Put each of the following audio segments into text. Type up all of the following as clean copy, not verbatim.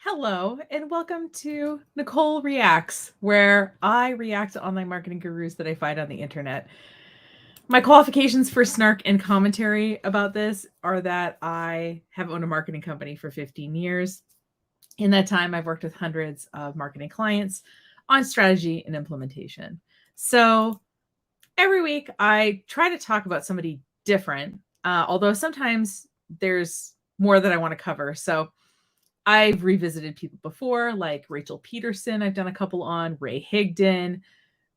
Hello, and welcome to Nicole Reacts, where I react to online marketing gurus that I find on the internet. My qualifications for snark and commentary about this are that I have owned a marketing company for 15 years. In that time, I've worked with hundreds of marketing clients on strategy and implementation. So every week, I try to talk about somebody different, although sometimes there's more that I want to cover. So I've revisited people before, like Rachel Peterson. I've done a couple on Ray Higdon.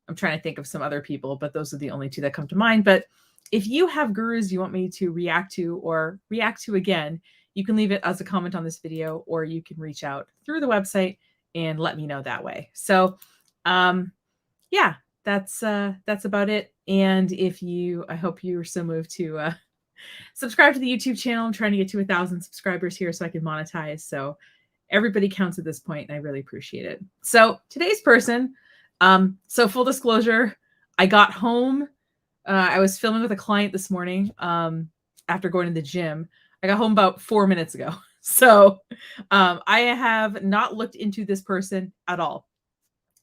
I'm trying to think of some other people, but those are the only two that come to mind. But if you have gurus you want me to react to or react to again, you can leave it as a comment on this video, or you can reach out through the website and let me know that way. So, yeah, that's about it. And I hope you are so moved to subscribe to the YouTube channel. I'm trying to get to 1,000 subscribers here so I can monetize. So everybody counts at this point, and I really appreciate it. So today's person, so full disclosure, I got home. I was filming with a client this morning after going to the gym. I got home about 4 minutes ago. So I have not looked into this person at all.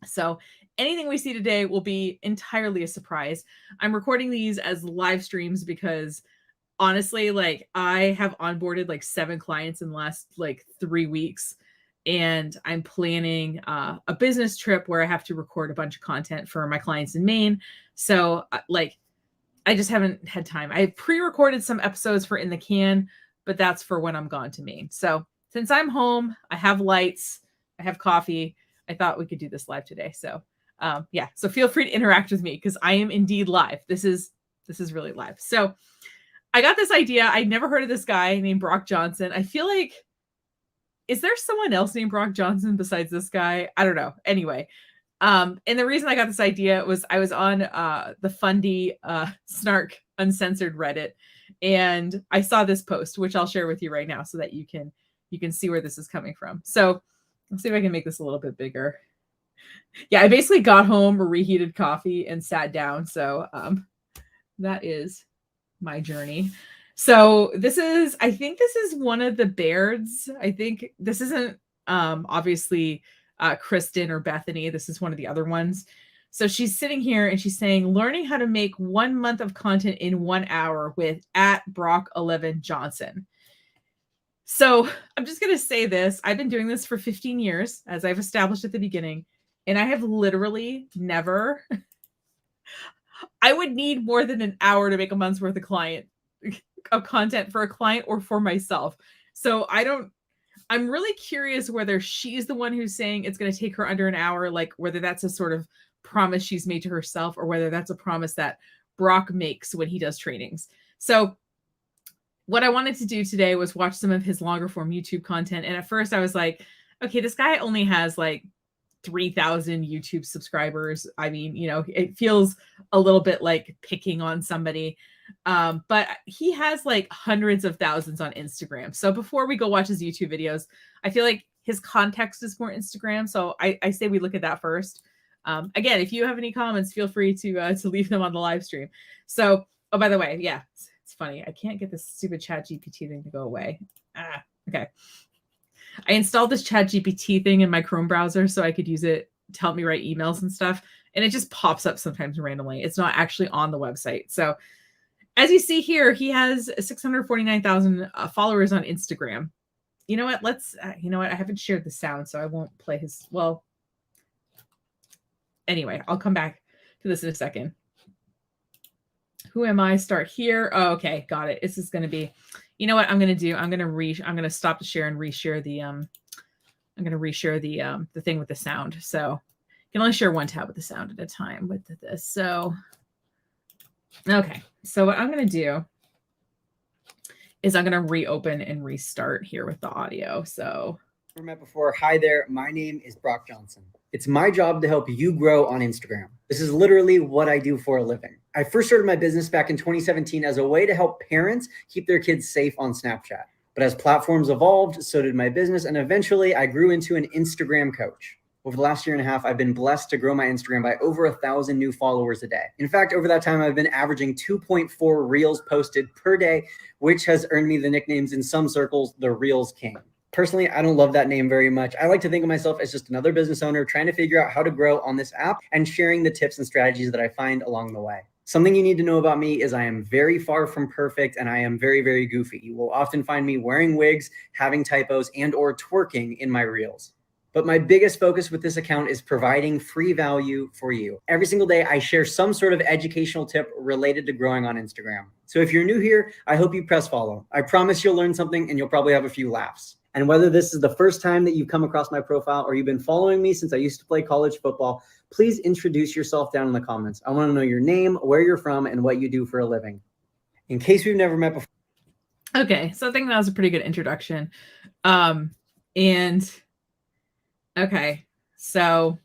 So anything we see today will be entirely a surprise. I'm recording these as live streams because honestly, like I have onboarded like 7 clients in the last like 3 weeks, and I'm planning a business trip where I have to record a bunch of content for my clients in Maine. So like I just haven't had time. I pre-recorded some episodes for In the Can, but that's for when I'm gone to Maine. So since I'm home, I have lights, I have coffee, I thought we could do this live today. So yeah, so feel free to interact with me because I am indeed live. This is really live. So I got this idea. I'd never heard of this guy named Brock Johnson. I feel like, is there someone else named Brock Johnson besides this guy? I don't know. Anyway, and the reason I got this idea was I was on the Fundy Snark Uncensored Reddit, and I saw this post, which I'll share with you right now so that you can see where this is coming from. So let's see if I can make this a little bit bigger. Yeah, I basically got home, reheated coffee, and sat down. So that is my journey. So I think this is one of the Bairds. I think this isn't obviously Kristen or Bethany. This is one of the other ones. So she's sitting here and she's saying, learning how to make 1 month of content in 1 hour with @Brock11 Johnson. So I'm just going to say this. I've been doing this for 15 years, as I've established at the beginning, and I have literally never I would need more than an hour to make a month's worth of content for a client or for myself. So I'm really curious whether she's the one who's saying it's going to take her under an hour, like whether that's a sort of promise she's made to herself or whether that's a promise that Brock makes when he does trainings. So what I wanted to do today was watch some of his longer form YouTube content. And at first I was like, okay, this guy only has like 3,000 YouTube subscribers. I mean, it feels a little bit like picking on somebody. But he has like hundreds of thousands on Instagram. So before we go watch his YouTube videos, I feel like his context is more Instagram. So I say we look at that first. Again, if you have any comments, feel free to leave them on the live stream. So, oh, by the way, yeah, it's funny. I can't get this stupid ChatGPT thing to go away. Okay. I installed this ChatGPT thing in my Chrome browser so I could use it to help me write emails and stuff. And it just pops up sometimes randomly. It's not actually on the website. So as you see here, he has 649,000 followers on Instagram. You know what? I haven't shared the sound, so I won't play anyway, I'll come back to this in a second. Who am I? Start here. Oh, okay. Got it. This is going to be, you know what I'm going to do? I'm going to stop the share and reshare the, I'm going to reshare the thing with the sound. So you can only share one tab with the sound at a time with this. So, okay. So what I'm going to do is I'm going to reopen and restart here with the audio. So never met before. Hi there. My name is Brock Johnson. It's my job to help you grow on Instagram. This is literally what I do for a living. I first started my business back in 2017 as a way to help parents keep their kids safe on Snapchat. But as platforms evolved, so did my business. And eventually I grew into an Instagram coach. Over the last 1.5 years, I've been blessed to grow my Instagram by over 1,000 new followers a day. In fact, over that time, I've been averaging 2.4 reels posted per day, which has earned me the nicknames in some circles, the Reels King. Personally, I don't love that name very much. I like to think of myself as just another business owner trying to figure out how to grow on this app and sharing the tips and strategies that I find along the way. Something you need to know about me is I am very far from perfect and I am very, very goofy. You will often find me wearing wigs, having typos, and or twerking in my reels. But my biggest focus with this account is providing free value for you. Every single day, I share some sort of educational tip related to growing on Instagram. So if you're new here, I hope you press follow. I promise you'll learn something and you'll probably have a few laughs. And whether this is the first time that you've come across my profile or you've been following me since I used to play college football, please introduce yourself down in the comments. I want to know your name, where you're from, and what you do for a living. In case we've never met before. Okay, so I think that was a pretty good introduction. And okay, so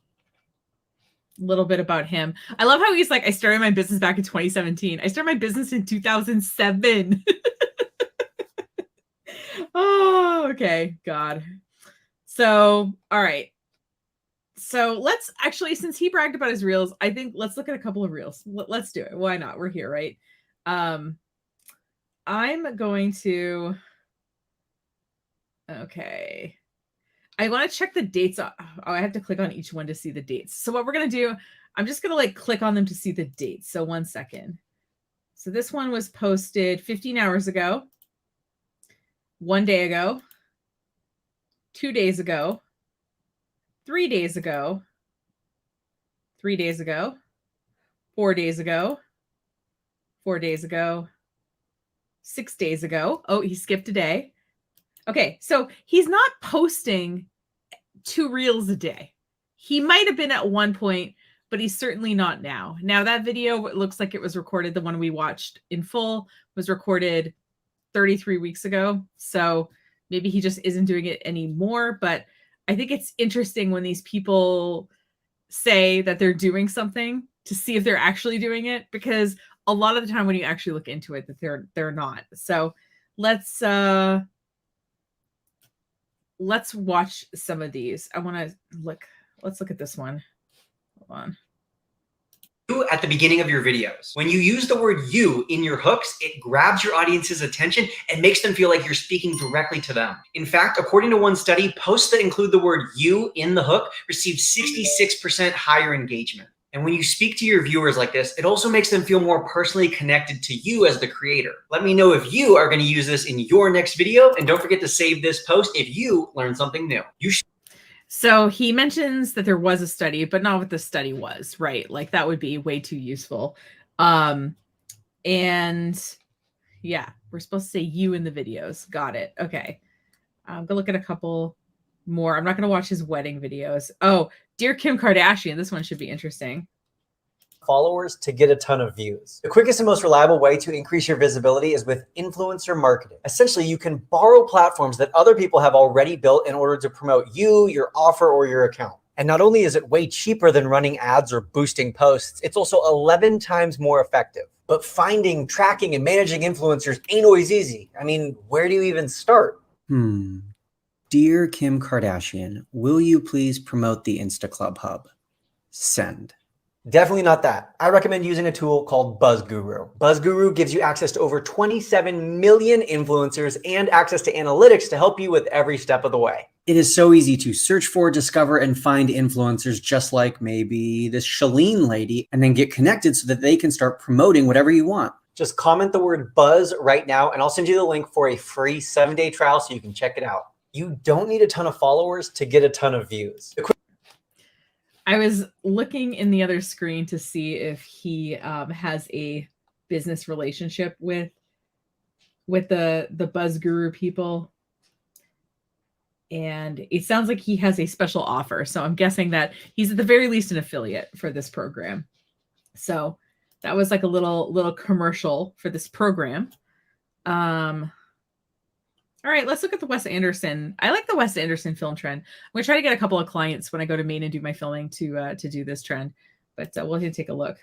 a little bit about him. I love how he's like, I started my business back in 2017. I started my business in 2007. Oh, okay. God. So, all right. So let's actually, since he bragged about his reels, I think let's look at a couple of reels. Let's do it. Why not? We're here, right? I'm going to, okay. I want to check the dates. Oh, I have to click on each one to see the dates. So what we're going to do, I'm just going to like click on them to see the dates. So 1 second. So this one was posted 15 hours ago, 1 day ago, 2 days ago, 3 days ago, 3 days ago, 4 days ago, 4 days ago, 6 days ago. Oh, he skipped a day. Okay, so he's not posting 2 reels a day. He might have been at one point, but he's certainly not now. Now that video, it looks like it was recorded, the one we watched in full was recorded 33 weeks ago. So maybe he just isn't doing it anymore. But I think it's interesting when these people say that they're doing something to see if they're actually doing it, because a lot of the time when you actually look into it, that they're not. So let's watch some of these. I want to look. Let's look at this one. Hold on. At the beginning of your videos. When you use the word you in your hooks, it grabs your audience's attention and makes them feel like you're speaking directly to them. In fact, according to one study, posts that include the word you in the hook receive 66% higher engagement. And when you speak to your viewers like this, it also makes them feel more personally connected to you as the creator. Let me know if you are going to use this in your next video, and don't forget to save this post if you learn something new. So he mentions that there was a study, but not what the study was, right? Like that would be way too useful. And yeah, we're supposed to say you in the videos. Got it. Okay. I'm gonna look at a couple more. I'm not gonna watch his wedding videos. Oh, dear Kim Kardashian. This one should be interesting. Followers to get a ton of views. The quickest and most reliable way to increase your visibility is with influencer marketing. Essentially, you can borrow platforms that other people have already built in order to promote you, your offer, or your account. And not only is it way cheaper than running ads or boosting posts, it's also 11 times more effective. But finding, tracking, and managing influencers ain't always easy. I mean, where do you even start? Dear Kim Kardashian, will you please promote the Insta Club Hub? Send. Definitely not that. I recommend using a tool called BuzzGuru. BuzzGuru gives you access to over 27 million influencers and access to analytics to help you with every step of the way. It is so easy to search for, discover, and find influencers just like maybe this Shalene lady, and then get connected so that they can start promoting whatever you want. Just comment the word buzz right now, and I'll send you the link for a free 7-day trial so you can check it out. You don't need a ton of followers to get a ton of views. I was looking in the other screen to see if he has a business relationship with the Buzz Guru people. And it sounds like he has a special offer. So I'm guessing that he's at the very least an affiliate for this program. So that was like a little commercial for this program. All right, let's look at the Wes Anderson. I like the Wes Anderson film trend. I'm gonna try to get a couple of clients when I go to Maine and do my filming to do this trend, but we'll take a look.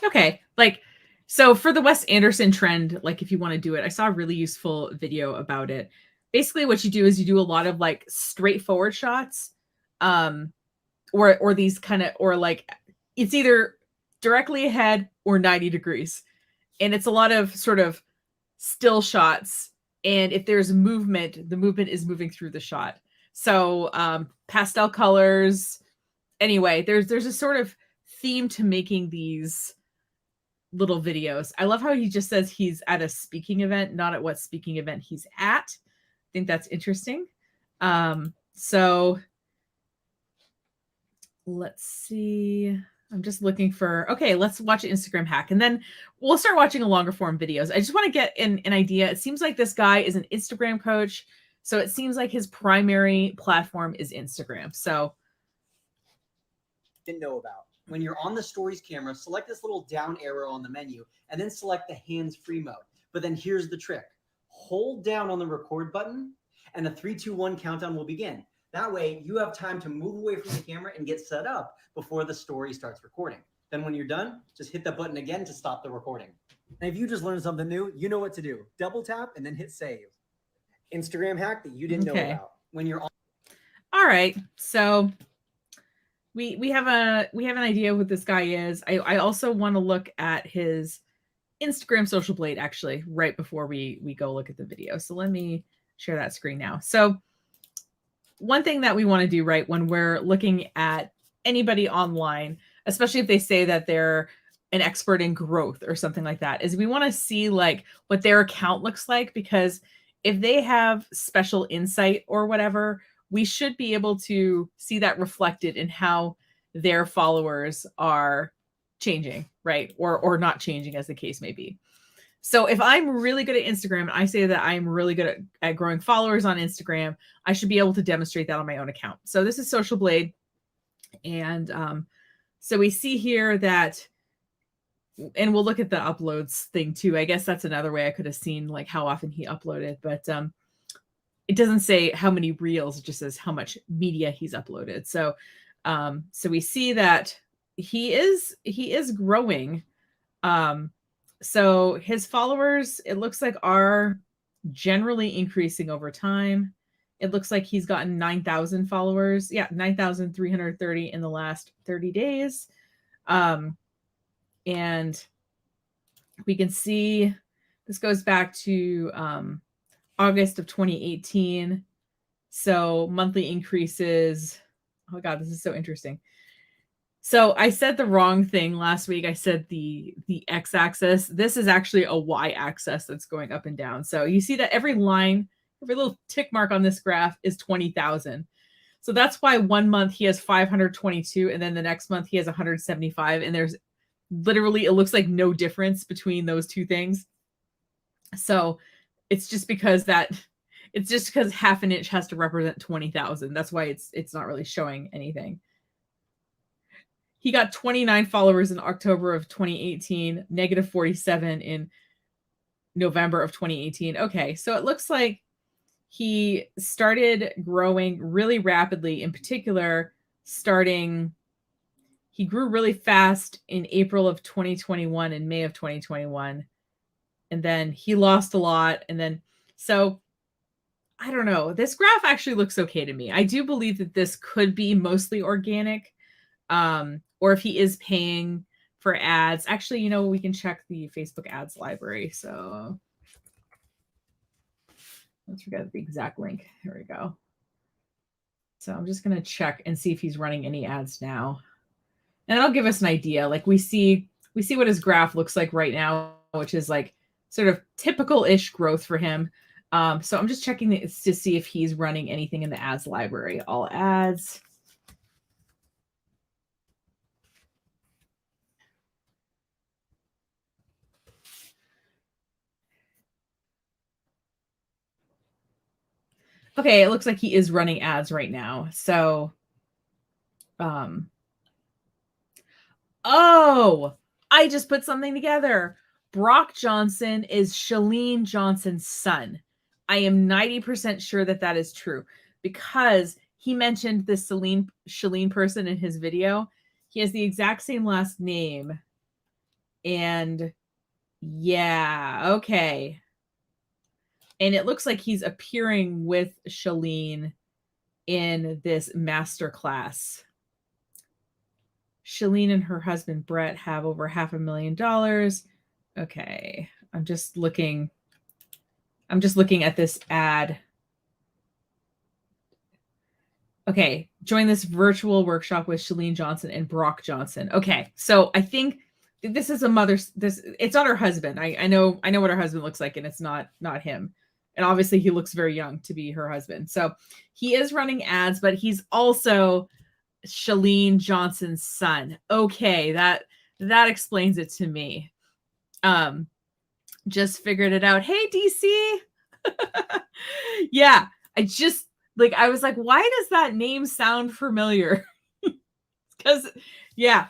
Okay. Like, so for the Wes Anderson trend, like if you want to do it, I saw a really useful video about it. Basically what you do is you do a lot of like straightforward shots, um, or these kind of, or like it's either directly ahead or 90 degrees. And it's a lot of sort of still shots. And if there's movement, the movement is moving through the shot. So pastel colors. Anyway, there's a sort of theme to making these little videos. I love how he just says he's at a speaking event, not at what speaking event he's at. I think that's interesting. So let's see. I'm just looking for, okay, let's watch an Instagram hack. And then we'll start watching a longer form videos. I just want to get an idea. It seems like this guy is an Instagram coach. So it seems like his primary platform is Instagram. So didn't know about. When you're on the stories camera, select this little down arrow on the menu and then select the hands-free mode. But then here's the trick. Hold down on the record button and a 3, 2, 1 countdown will begin. That way you have time to move away from the camera and get set up before the story starts recording. Then when you're done, just hit the button again to stop the recording. And if you just learned something new, you know what to do. Double tap and then hit save. Instagram hack that you didn't know about. When you're on. All right. So we have an idea what this guy is. I also want to look at his Instagram social blade actually right before we go look at the video. So let me share that screen now. So one thing that we want to do right when we're looking at anybody online, especially if they say that they're an expert in growth or something like that, is we want to see like what their account looks like, because if they have special insight or whatever, we should be able to see that reflected in how their followers are changing, right? Or not changing, as the case may be. So if I'm really good at Instagram and I say that I'm really good at growing followers on Instagram, I should be able to demonstrate that on my own account. So this is Social Blade. And so we see here that, and we'll look at the uploads thing too. I guess that's another way I could have seen like how often he uploaded, but it doesn't say how many reels, it just says how much media he's uploaded. So so we see that he is growing. So his followers, it looks like, are generally increasing over time. It looks like he's gotten 9,000 followers. Yeah, 9,330 in the last 30 days. And we can see this goes back to August of 2018. So monthly increases. Oh God, this is so interesting. So I said the wrong thing last week. I said the x-axis. This is actually a y-axis that's going up and down. So you see that every line, every little tick mark on this graph is 20,000. So that's why 1 month he has 522, and then the next month he has 175. And there's literally, it looks like no difference between those two things. So it's just because half an inch has to represent 20,000. That's why it's not really showing anything. He got 29 followers in October of 2018, negative 47 in November of 2018. Okay, so it looks like he started growing really rapidly. In particular, he grew really fast in April of 2021 and May of 2021. And then he lost a lot. And then, so I don't know. This graph actually looks okay to me. I do believe that this could be mostly organic. Or if he is paying for ads. Actually, you know, we can check the Facebook ads library. So let's forget the exact link. Here we go. So I'm just going to check and see if he's running any ads now. And that'll give us an idea. Like we see what his graph looks like right now, which is like sort of typical-ish growth for him. So I'm just checking this to see if he's running anything in the ads library. All ads. Okay, it looks like he is running ads right now. So, oh, I just put something together. Brock Johnson is Chalene Johnson's son. I am 90% sure that that is true because he mentioned this Chalene person in his video. He has the exact same last name And yeah, okay. And it looks like he's appearing with Shalene in this master class. Shalene and her husband Brett have over $500,000. Okay, I'm just looking at this ad. Okay, join this virtual workshop with Shalene Johnson and Brock Johnson. Okay, so I think this is a mother's. It's not her husband. I know what her husband looks like, and it's not him. And obviously, he looks very young to be her husband. So he is running ads, but he's also Shalene Johnson's son. Okay, that explains it to me. Just figured it out. Hey, DC. Yeah, I was like, why does that name sound familiar? Because, yeah,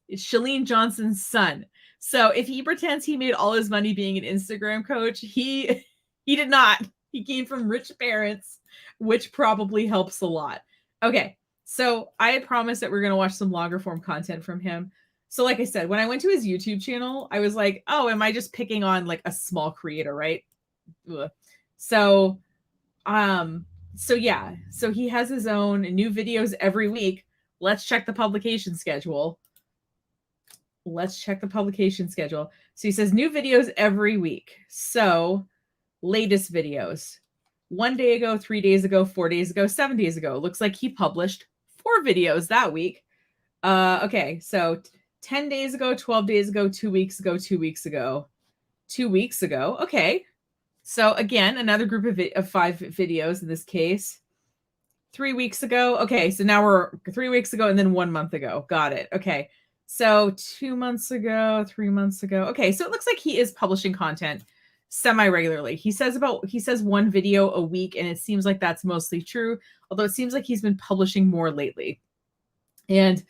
it's Shalene Johnson's son. So if he pretends he made all his money being an Instagram coach, he did not. He came from rich parents, which probably helps a lot. Okay, so I had promised that we're going to watch some longer form content from him. So like I said, when I went to his YouTube channel, I was like, oh, am I just picking on like a small creator, right? Ugh. So yeah, so he has his own new videos every week. Let's check the publication schedule. So he says new videos every week. So latest videos 1 day ago, 3 days ago, 4 days ago, 7 days ago. Looks like he published 4 videos that week. Okay, so 10 days ago, 12 days ago, 2 weeks ago, 2 weeks ago, 2 weeks ago. Okay. So again, another group of 5 videos in this case. 3 weeks ago. Okay, so now we're 3 weeks ago and then 1 month ago. Got it. Okay. So 2 months ago, 3 months ago. Okay, so it looks like he is publishing content semi-regularly. He says 1 video a week, and it seems like that's mostly true, although it seems like he's been publishing more lately. And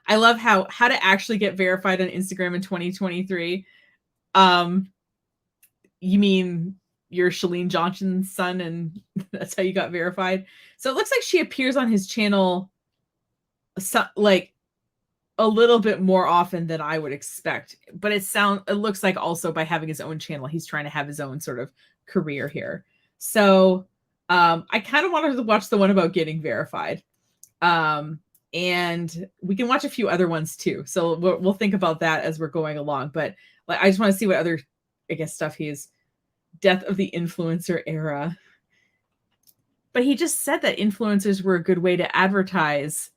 I love how to actually get verified on Instagram in 2023. You mean you're Shalene Johnson's son and that's how you got verified? So it looks like she appears on his channel like a little bit more often than I would expect. But it looks like also by having his own channel, he's trying to have his own sort of career here. So I kind of wanted to watch the one about getting verified. And we can watch a few other ones too. So we'll think about that as we're going along. But like, I just want to see what other, I guess, stuff he's death of the influencer era. But he just said that influencers were a good way to advertise.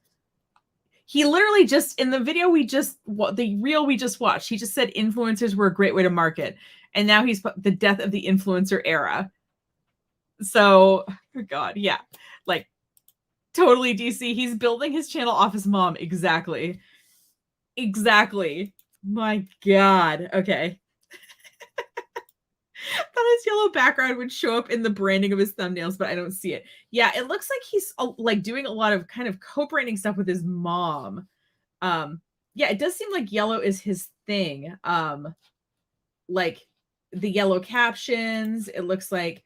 He literally just, in the video the reel we just watched, he just said influencers were a great way to market. And now he's the death of the influencer era. So, oh God, yeah. Like, totally DC. He's building his channel off his mom. Exactly. My God. Okay. Thought his yellow background would show up in the branding of his thumbnails, but I don't see it. Yeah, it looks like he's like doing a lot of kind of co-branding stuff with his mom. Yeah, it does seem like yellow is his thing. Like the yellow captions, it looks like,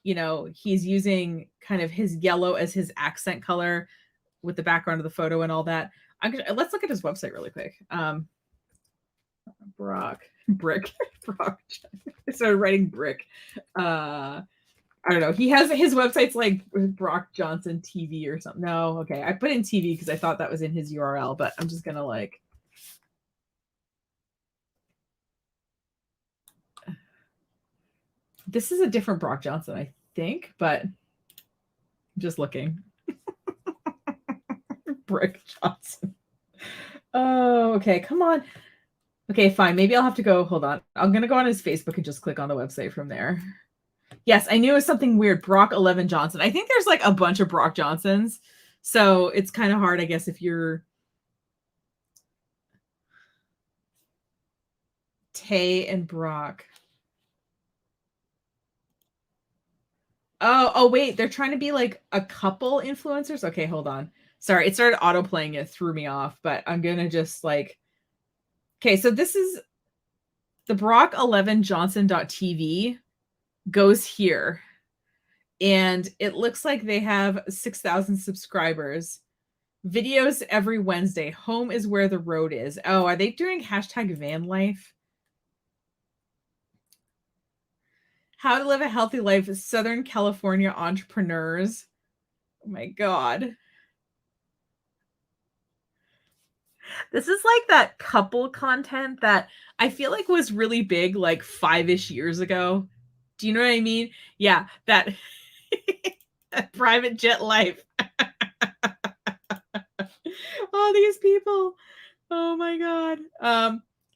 you know, he's using kind of his yellow as his accent color with the background of the photo and all that. Let's look at his website really quick. Brock. I started writing Brick. I don't know. He has his website's like Brock Johnson TV or something. No, okay. I put in TV because I thought that was in his URL, but I'm just gonna like. This is a different Brock Johnson, I think, but I'm just looking. Brick Johnson. Oh, okay. Come on. Okay, fine. Maybe I'll have to go. Hold on. I'm going to go on his Facebook and just click on the website from there. Yes, I knew it was something weird. Brock 11 Johnson. I think there's like a bunch of Brock Johnsons. So it's kind of hard, I guess, if you're Tay and Brock. Oh, wait. They're trying to be like a couple influencers. Okay, hold on. Sorry, it started auto-playing. It threw me off, but I'm going to just like... Okay, so this is the Brock11Johnson.tv goes here. And it looks like they have 6,000 subscribers. Videos every Wednesday. Home is where the road is. Oh, are they doing hashtag van life? How to live a healthy life as Southern California entrepreneurs. Oh my God. This is like that couple content that I feel like was really big like 5-ish years ago. Do you know what I mean? Yeah, that, that private jet life. All these people. Oh my God.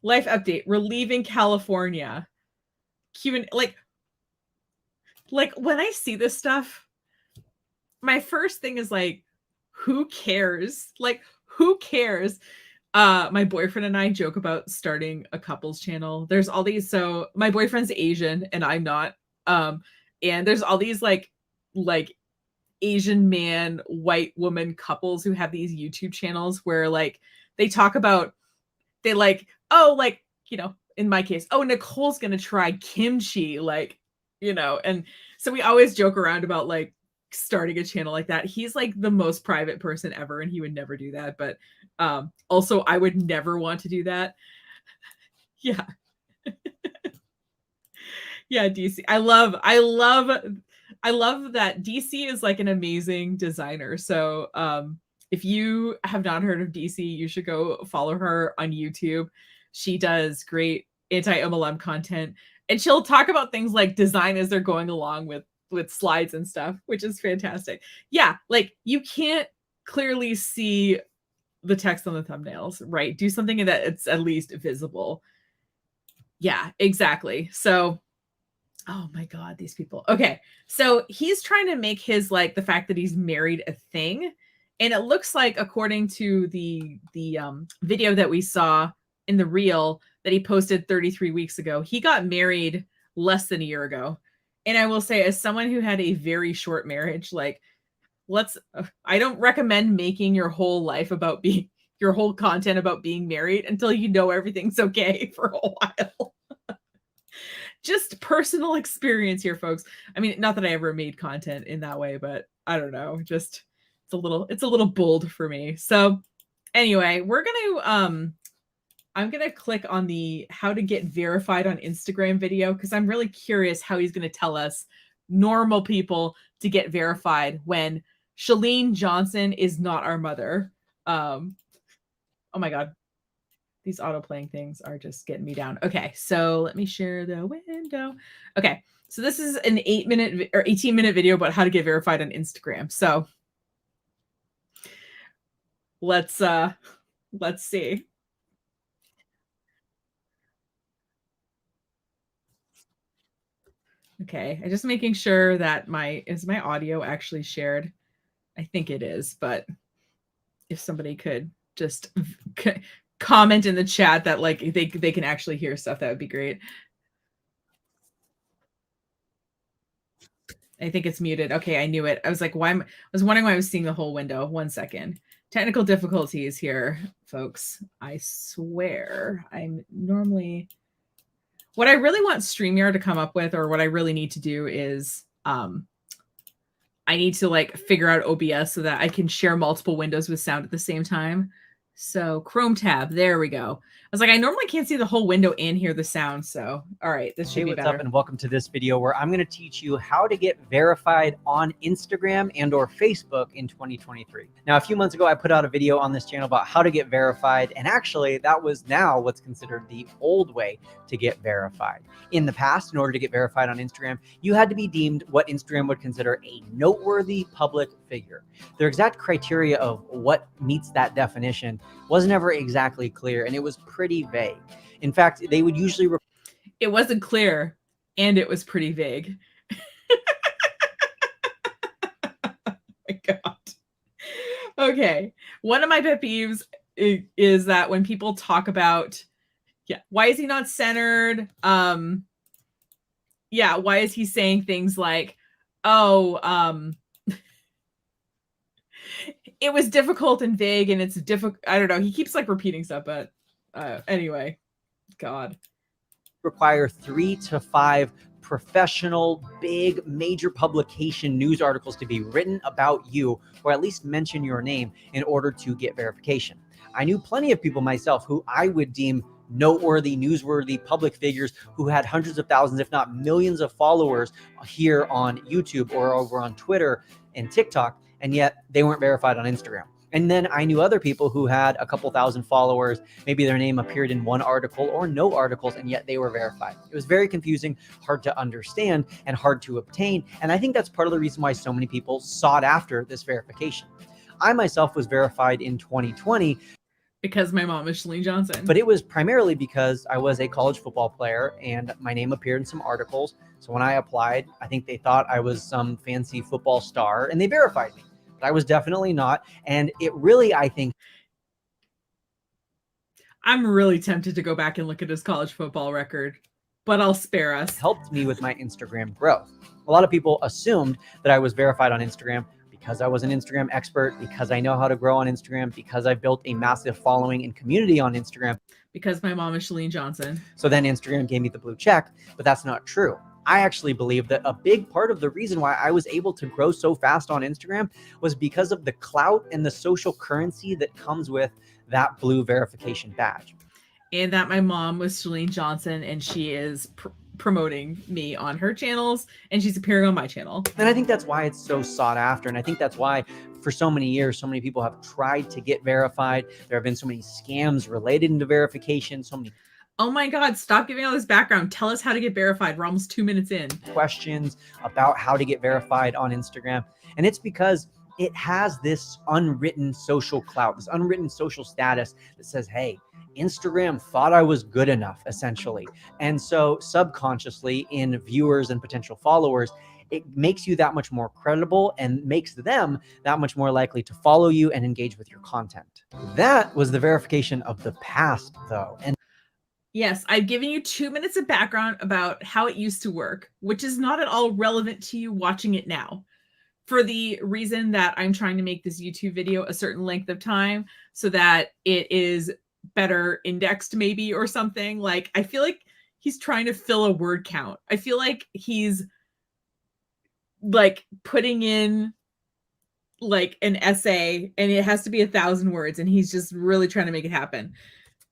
Life update. We're leaving California. Cuban, like when I see this stuff, my first thing is like, who cares? Like, who cares? My boyfriend and I joke about starting a couples channel. There's all these, so my boyfriend's Asian and I'm not. And there's all these like Asian man, white woman couples who have these YouTube channels where like they talk about, they like, oh, like, you know, in my case, oh, Nicole's gonna try kimchi, like, you know, and so we always joke around about like starting a channel like that. He's like the most private person ever, and he would never do that. But also, I would never want to do that. Yeah, yeah, DC. I love that DC is like an amazing designer. So if you have not heard of DC, you should go follow her on YouTube. She does great anti-MLM content, and she'll talk about things like design as they're going along with slides and stuff, which is fantastic. Yeah, like you can't clearly see the text on the thumbnails, right? Do something that it's at least visible. Yeah, exactly. So oh my God, these people. Okay. So he's trying to make his like the fact that he's married a thing. And it looks like, according to the video that we saw in the reel that he posted 33 weeks ago, he got married less than a year ago. And I will say, as someone who had a very short marriage, like I don't recommend making your whole life about being your whole content about being married until you know everything's okay for a while. Just personal experience here, folks. I mean, not that I ever made content in that way, but I don't know, just it's a little bold for me. So anyway, I'm gonna click on the how to get verified on Instagram video, because I'm really curious how he's gonna tell us normal people to get verified when Shalene Johnson is not our mother. Oh my God. These auto playing things are just getting me down. Okay, so let me share the window. Okay, so this is an 8-minute or 18-minute video about how to get verified on Instagram. So let's see. Okay, I'm just making sure that is my audio actually shared? I think it is, but if somebody could just comment in the chat that like they can actually hear stuff, that would be great. I think it's muted. Okay, I knew it. I was like, I was wondering why I was seeing the whole window. 1 second. Technical difficulties here, folks. I swear. I'm normally... What I really want StreamYard to come up with, or what I really need to do is I need to like figure out OBS so that I can share multiple windows with sound at the same time. So Chrome tab, there we go. I was like, I normally can't see the whole window and hear the sound. So, all right, this should be better. What's up, and welcome to this video where I'm going to teach you how to get verified on Instagram and or Facebook in 2023. Now, a few months ago, I put out a video on this channel about how to get verified. And actually, that was now what's considered the old way to get verified. In the past, in order to get verified on Instagram, you had to be deemed what Instagram would consider a noteworthy public figure. Their exact criteria of what meets that definition wasn't ever exactly clear, and it was pretty vague. In fact, they would usually... It wasn't clear, and it was pretty vague. Oh my God. Okay. One of my pet peeves is that when people talk about, yeah, why is he not centered? Yeah, why is he saying things like, oh, it was difficult and vague, and it's difficult. I don't know. He keeps like repeating stuff, but anyway, God. Require 3 to 5 professional, big, major publication news articles to be written about you, or at least mention your name in order to get verification. I knew plenty of people myself who I would deem noteworthy, newsworthy public figures who had hundreds of thousands, if not millions of followers here on YouTube or over on Twitter and TikTok, and yet they weren't verified on Instagram. And then I knew other people who had a couple thousand followers, maybe their name appeared in one article or no articles, and yet they were verified. It was very confusing, hard to understand, and hard to obtain. And I think that's part of the reason why so many people sought after this verification. I myself was verified in 2020 because my mom is Shalene Johnson. But it was primarily because I was a college football player and my name appeared in some articles. So when I applied, I think they thought I was some fancy football star and they verified me. But I was definitely not. And it really, I think, I'm really tempted to go back and look at his college football record, but I'll spare us. Helped me with my Instagram growth. A lot of people assumed that I was verified on Instagram because I was an Instagram expert, because I know how to grow on Instagram, because I built a massive following and community on Instagram. Because my mom is Shalene Johnson. So then Instagram gave me the blue check, but that's not true. I actually believe that a big part of the reason why I was able to grow so fast on Instagram was because of the clout and the social currency that comes with that blue verification badge. And that my mom was Shalene Johnson and she is promoting me on her channels and she's appearing on my channel. And I think that's why it's so sought after. And I think that's why for so many years, so many people have tried to get verified. There have been so many scams related to verification, so many oh my God, stop giving all this background. Tell us how to get verified. We're almost 2 minutes in. Questions about how to get verified on Instagram. And it's because it has this unwritten social clout, this unwritten social status that says, hey, Instagram thought I was good enough, essentially. And so subconsciously in viewers and potential followers, it makes you that much more credible and makes them that much more likely to follow you and engage with your content. That was the verification of the past, though. And yes, I've given you 2 minutes of background about how it used to work, which is not at all relevant to you watching it now. For the reason that I'm trying to make this YouTube video a certain length of time so that it is better indexed maybe or something. Like, I feel like he's trying to fill a word count. I feel like he's like putting in like an essay and it has to be 1,000 words and he's just really trying to make it happen.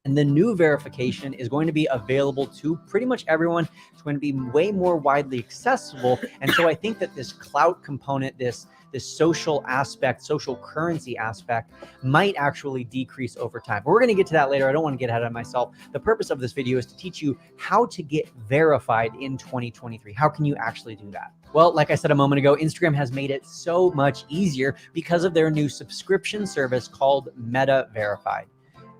And the new verification is going to be available to pretty much everyone. It's going to be way more widely accessible. And so I think that this clout component, this social aspect, social currency aspect might actually decrease over time. But we're going to get to that later. I don't want to get ahead of myself. The purpose of this video is to teach you how to get verified in 2023. How can you actually do that? Well, like I said a moment ago, Instagram has made it so much easier because of their new subscription service called Meta Verified.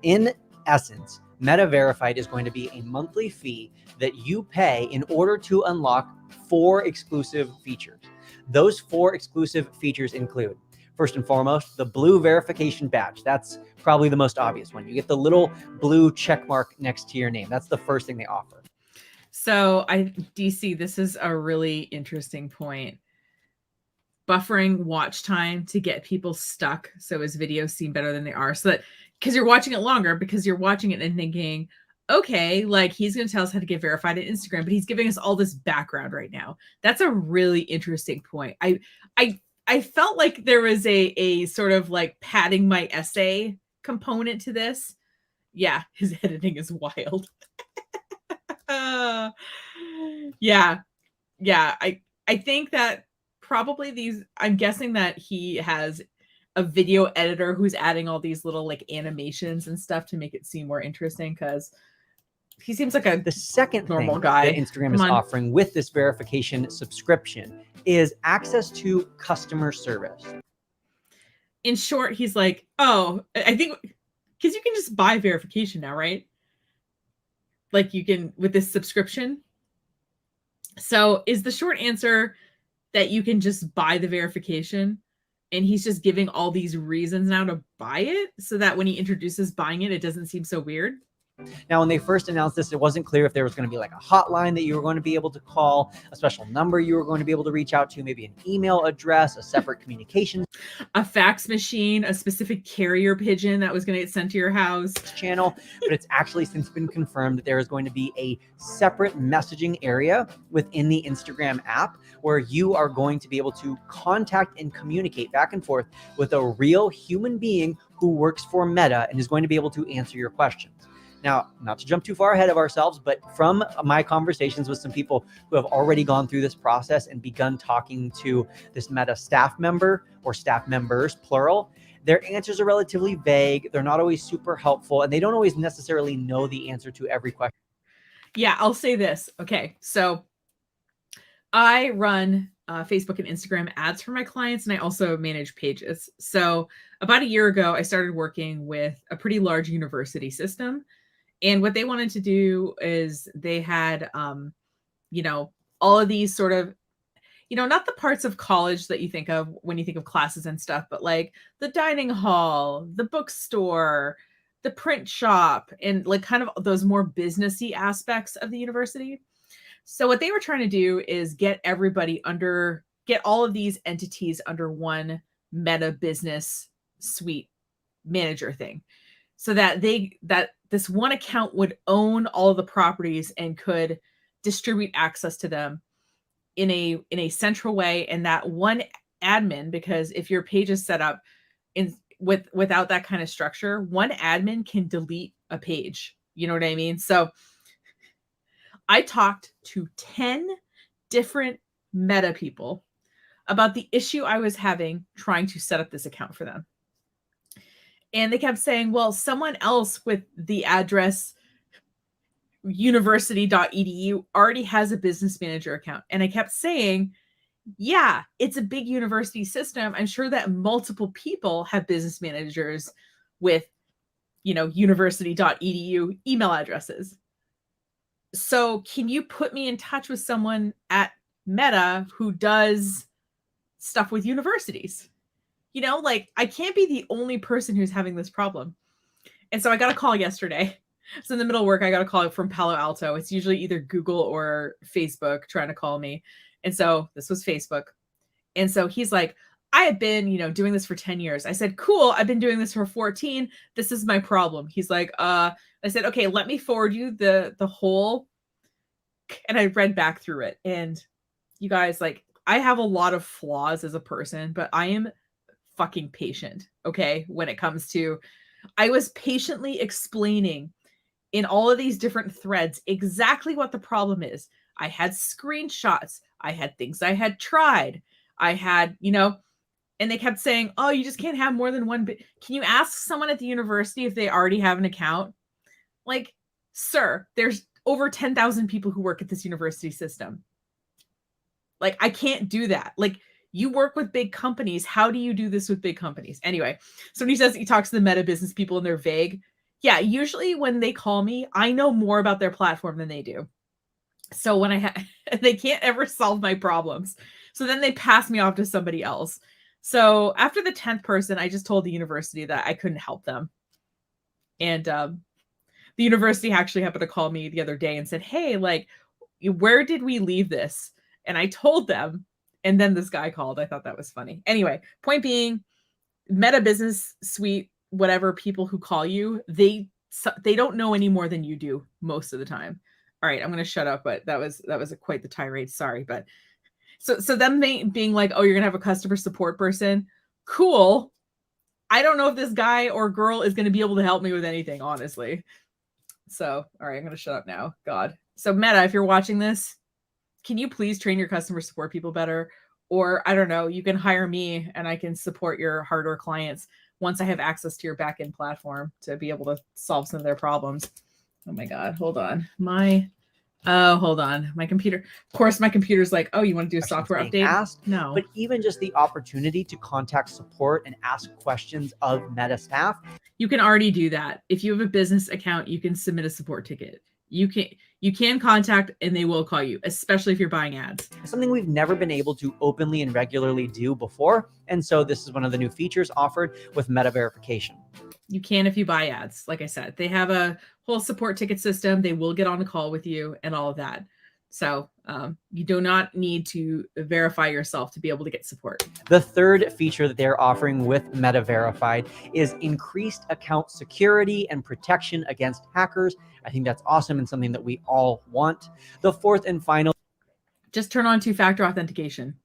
In essence, Meta Verified is going to be a monthly fee that you pay in order to unlock 4 exclusive features. Those 4 exclusive features include, first and foremost, the blue verification badge. That's probably the most obvious one. You get the little blue check mark next to your name. That's the first thing they offer. So DC, this is a really interesting point. Buffering watch time to get people stuck so his videos seem better than they are. So that, because you're watching it longer, because you're watching it and thinking, okay, like he's going to tell us how to get verified on Instagram, but he's giving us all this background right now. That's a really interesting point. I felt like there was a sort of like padding my essay component to this. Yeah, his editing is wild. Yeah. I think that probably I'm guessing that he has a video editor who's adding all these little like animations and stuff to make it seem more interesting, because he seems like the second normal thing guy that Instagram is offering with this verification subscription is access to customer service. In short, he's like, oh, I think because you can just buy verification now, right? Like you can with this subscription. So is the short answer that you can just buy the verification? And he's just giving all these reasons now to buy it so that when he introduces buying it, it doesn't seem so weird. Now, when they first announced this, it wasn't clear if there was going to be like a hotline that you were going to be able to call, a special number you were going to be able to reach out to, maybe an email address, a separate communications A fax machine, a specific carrier pigeon that was going to get sent to your house. channel. But it's actually since been confirmed that there is going to be a separate messaging area within the Instagram app where you are going to be able to contact and communicate back and forth with a real human being who works for Meta and is going to be able to answer your questions. Now, not to jump too far ahead of ourselves, but from my conversations with some people who have already gone through this process and begun talking to this Meta staff member or staff members, plural, their answers are relatively vague. They're not always super helpful, and they don't always necessarily know the answer to every question. Yeah, I'll say this. Okay, so I run Facebook and Instagram ads for my clients, and I also manage pages. So about a year ago, I started working with a pretty large university system. And what they wanted to do is they had, all of these sort of, not the parts of college that you think of when you think of classes and stuff, but like the dining hall, the bookstore, the print shop, and like kind of those more businessy aspects of the university. So what they were trying to do is get all of these entities under one Meta business suite manager thing, so that this one account would own all of the properties and could distribute access to them in a central way. And that one admin, because if your page is set up without that kind of structure, one admin can delete a page. You know what I mean? So I talked to 10 different Meta people about the issue I was having trying to set up this account for them. And they kept saying, well, someone else with the address university.edu already has a business manager account. And I kept saying, yeah, it's a big university system. I'm sure that multiple people have business managers with, university.edu email addresses. So can you put me in touch with someone at Meta who does stuff with universities? I can't be the only person who's having this problem. And so I got a call yesterday. So in the middle of work, I got a call from Palo Alto. It's usually either Google or Facebook trying to call me. And so this was Facebook. And so he's like, I have been, doing this for 10 years. I said, cool. I've been doing this for 14. This is my problem. He's like, I said, okay, let me forward you the whole. And I read back through it. And you guys, I have a lot of flaws as a person, but I am fucking patient. Okay. When it comes to, I was patiently explaining in all of these different threads exactly what the problem is. I had screenshots. I had things I had tried. I had, and they kept saying, oh, you just can't have more than one. Can you ask someone at the university if they already have an account? Like, sir, there's over 10,000 people who work at this university system. Like, I can't do that. Like, you work with big companies. How do you do this with big companies? Anyway, so when he says he talks to the Meta business people and they're vague, yeah, usually when they call me, I know more about their platform than they do. So when they can't ever solve my problems. So then they pass me off to somebody else. So after the 10th person, I just told the university that I couldn't help them. And the university actually happened to call me the other day and said, hey, where did we leave this? And I told them. And then this guy called. I thought that was funny. Anyway, point being, Meta Business Suite, whatever people who call you, they don't know any more than you do most of the time. All right, I'm going to shut up, but that was quite the tirade. Sorry, but so them being like, oh, you're going to have a customer support person. Cool. I don't know if this guy or girl is going to be able to help me with anything, honestly. So, all right, I'm going to shut up now. God. So Meta, if you're watching this, can you please train your customer support people better? Or I don't know, you can hire me and I can support your hardware clients once I have access to your backend platform to be able to solve some of their problems. Oh my God, hold on. Hold on. My computer. Of course, my computer's like, oh, you want to do a software update? No. But even just the opportunity to contact support and ask questions of Meta staff. You can already do that. If you have a business account, you can submit a support ticket. You can contact and they will call you, especially if you're buying ads. Something we've never been able to openly and regularly do before. And so this is one of the new features offered with Meta verification. You can if you buy ads. Like I said, they have a whole support ticket system. They will get on a call with you and all of that. So you do not need to verify yourself to be able to get support. The third feature that they're offering with Meta Verified is increased account security and protection against hackers. I think that's awesome and something that we all want. The fourth and final just turn on two-factor authentication.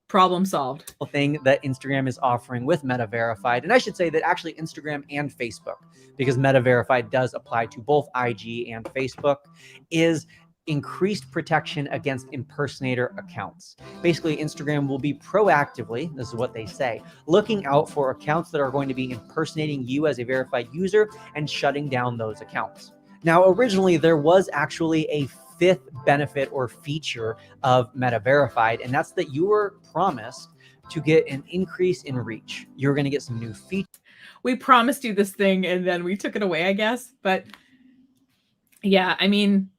Problem solved. Thing that Instagram is offering with Meta Verified, and I should say that actually Instagram and Facebook, because Meta Verified does apply to both IG and Facebook, is increased protection against impersonator accounts. Basically, Instagram will be proactively, this is what they say, looking out for accounts that are going to be impersonating you as a verified user and shutting down those accounts. Now, originally, there was actually a fifth benefit or feature of Meta Verified, and that's that you were promised to get an increase in reach. You're going to get some new features. We promised you this thing and then we took it away, I guess. But yeah, I mean,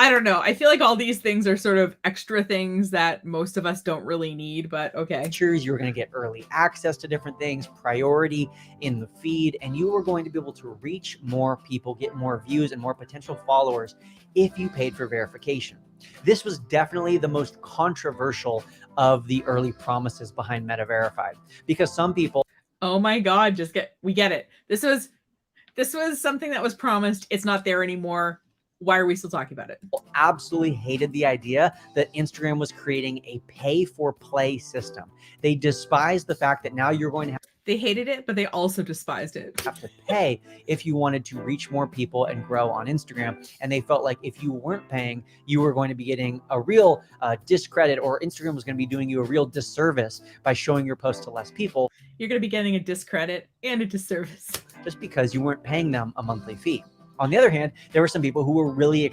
I don't know. I feel like all these things are sort of extra things that most of us don't really need, but okay. You're going to get early access to different things, priority in the feed, and you are going to be able to reach more people, get more views and more potential followers if you paid for verification. This was definitely the most controversial of the early promises behind Meta Verified, because some people, oh my God, we get it. This was something that was promised. It's not there anymore. Why are we still talking about it? Absolutely hated the idea that Instagram was creating a pay for play system. They despised the fact that now you're going to have They hated it, but they also despised it. Have to pay if you wanted to reach more people and grow on Instagram. And they felt like if you weren't paying, you were going to be getting a real discredit, or Instagram was going to be doing you a real disservice by showing your posts to less people. You're going to be getting a discredit and a disservice. Just because you weren't paying them a monthly fee. On the other hand, there were some people who were really...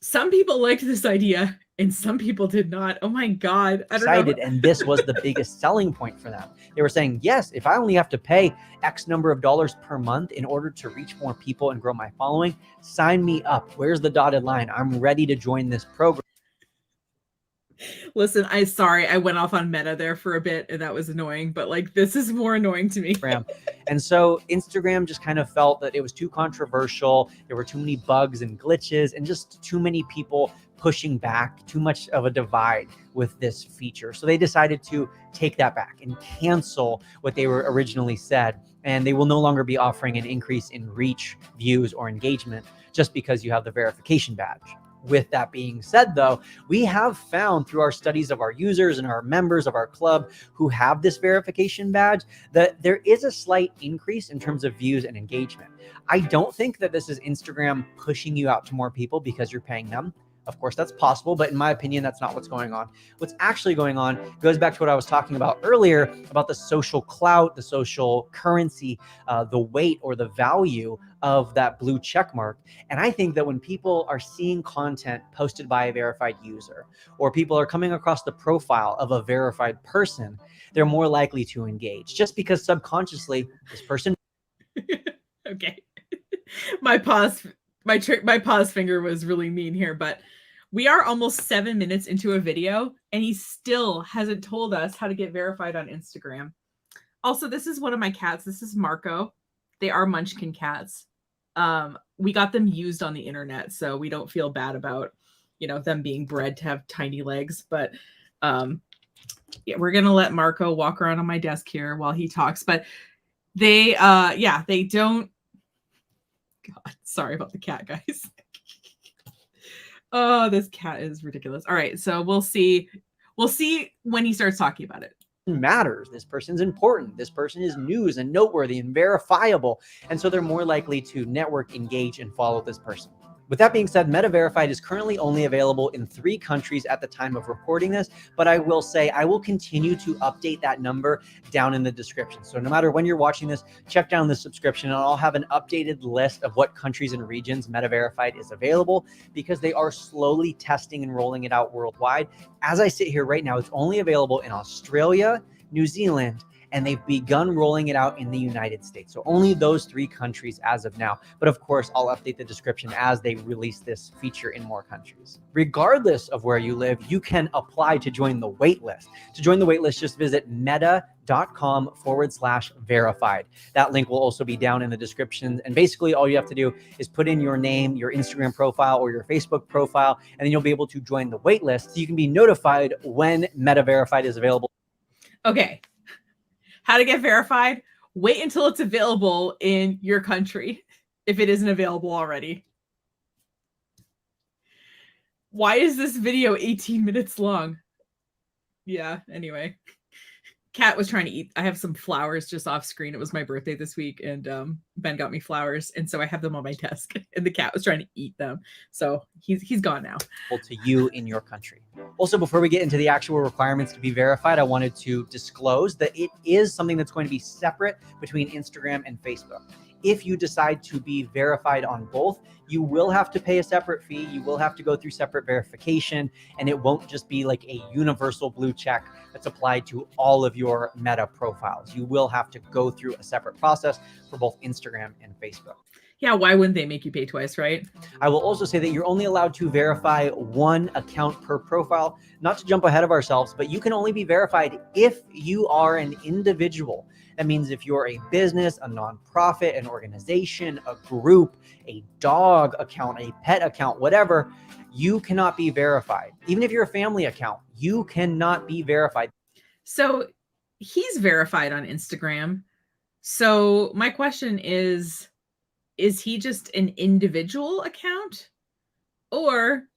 Some people liked this idea and some people did not. Oh my God. I don't excited, know. And this was the biggest selling point for them. They were saying, yes, if I only have to pay X number of dollars per month in order to reach more people and grow my following, sign me up. Where's the dotted line? I'm ready to join this program. Listen, I went off on Meta there for a bit and that was annoying, but like this is more annoying to me. And so Instagram just kind of felt that it was too controversial. There were too many bugs and glitches and just too many people pushing back, too much of a divide with this feature. So they decided to take that back and cancel what they were originally said. And they will no longer be offering an increase in reach, views, or engagement just because you have the verification badge. With that being said, though, we have found through our studies of our users and our members of our club who have this verification badge that there is a slight increase in terms of views and engagement. I don't think that this is Instagram pushing you out to more people because you're paying them. Of course, that's possible, but in my opinion, that's not what's going on. What's actually going on goes back to what I was talking about earlier about the social clout, the social currency, the weight or the value of that blue check mark. And I think that when people are seeing content posted by a verified user, or people are coming across the profile of a verified person, they're more likely to engage just because subconsciously this person. Okay. My pause finger was really mean here, but we are almost 7 minutes into a video and he still hasn't told us how to get verified on Instagram. Also, this is one of my cats. This is Marco. They are Munchkin cats. We got them used on the internet, so we don't feel bad about, them being bred to have tiny legs, but yeah, we're going to let Marco walk around on my desk here while he talks, but they don't. God, sorry about the cat, guys. Oh, this cat is ridiculous. All right, so we'll see when he starts talking about it. Matters. This person's important. This person is news and noteworthy and verifiable. And so they're more likely to network, engage, and follow this person. With that being said, Meta Verified is currently only available in 3 countries at the time of recording this, but I will say I will continue to update that number down in the description. So no matter when you're watching this, check down the subscription and I'll have an updated list of what countries and regions Meta Verified is available, because they are slowly testing and rolling it out worldwide. As I sit here right now, it's only available in Australia, New Zealand, and they've begun rolling it out in the United States. So only those 3 countries as of now. But of course, I'll update the description as they release this feature in more countries. Regardless of where you live, you can apply to join the waitlist. To join the waitlist, just visit meta.com/verified. That link will also be down in the description. And basically all you have to do is put in your name, your Instagram profile or your Facebook profile, and then you'll be able to join the waitlist so you can be notified when Meta Verified is available. Okay. How to get verified? Wait until it's available in your country if it isn't available already. Why is this video 18 minutes long? Yeah, anyway. Kat was trying to eat. I have some flowers just off screen. It was my birthday this week, and Ben got me flowers, and so I have them on my desk. And the cat was trying to eat them, so he's gone now. To you in your country. Also, before we get into the actual requirements to be verified, I wanted to disclose that it is something that's going to be separate between Instagram and Facebook. If you decide to be verified on both, you will have to pay a separate fee. You will have to go through separate verification, and it won't just be like a universal blue check that's applied to all of your Meta profiles. You will have to go through a separate process for both Instagram and Facebook. Yeah, why wouldn't they make you pay twice, right? I will also say that you're only allowed to verify 1 account per profile. Not to jump ahead of ourselves, but you can only be verified if you are an individual. That means if you're a business, a nonprofit, an organization, a group, a dog account, a pet account, whatever, you cannot be verified. Even if you're a family account, you cannot be verified. So he's verified on Instagram. So my question is he just an individual account? Or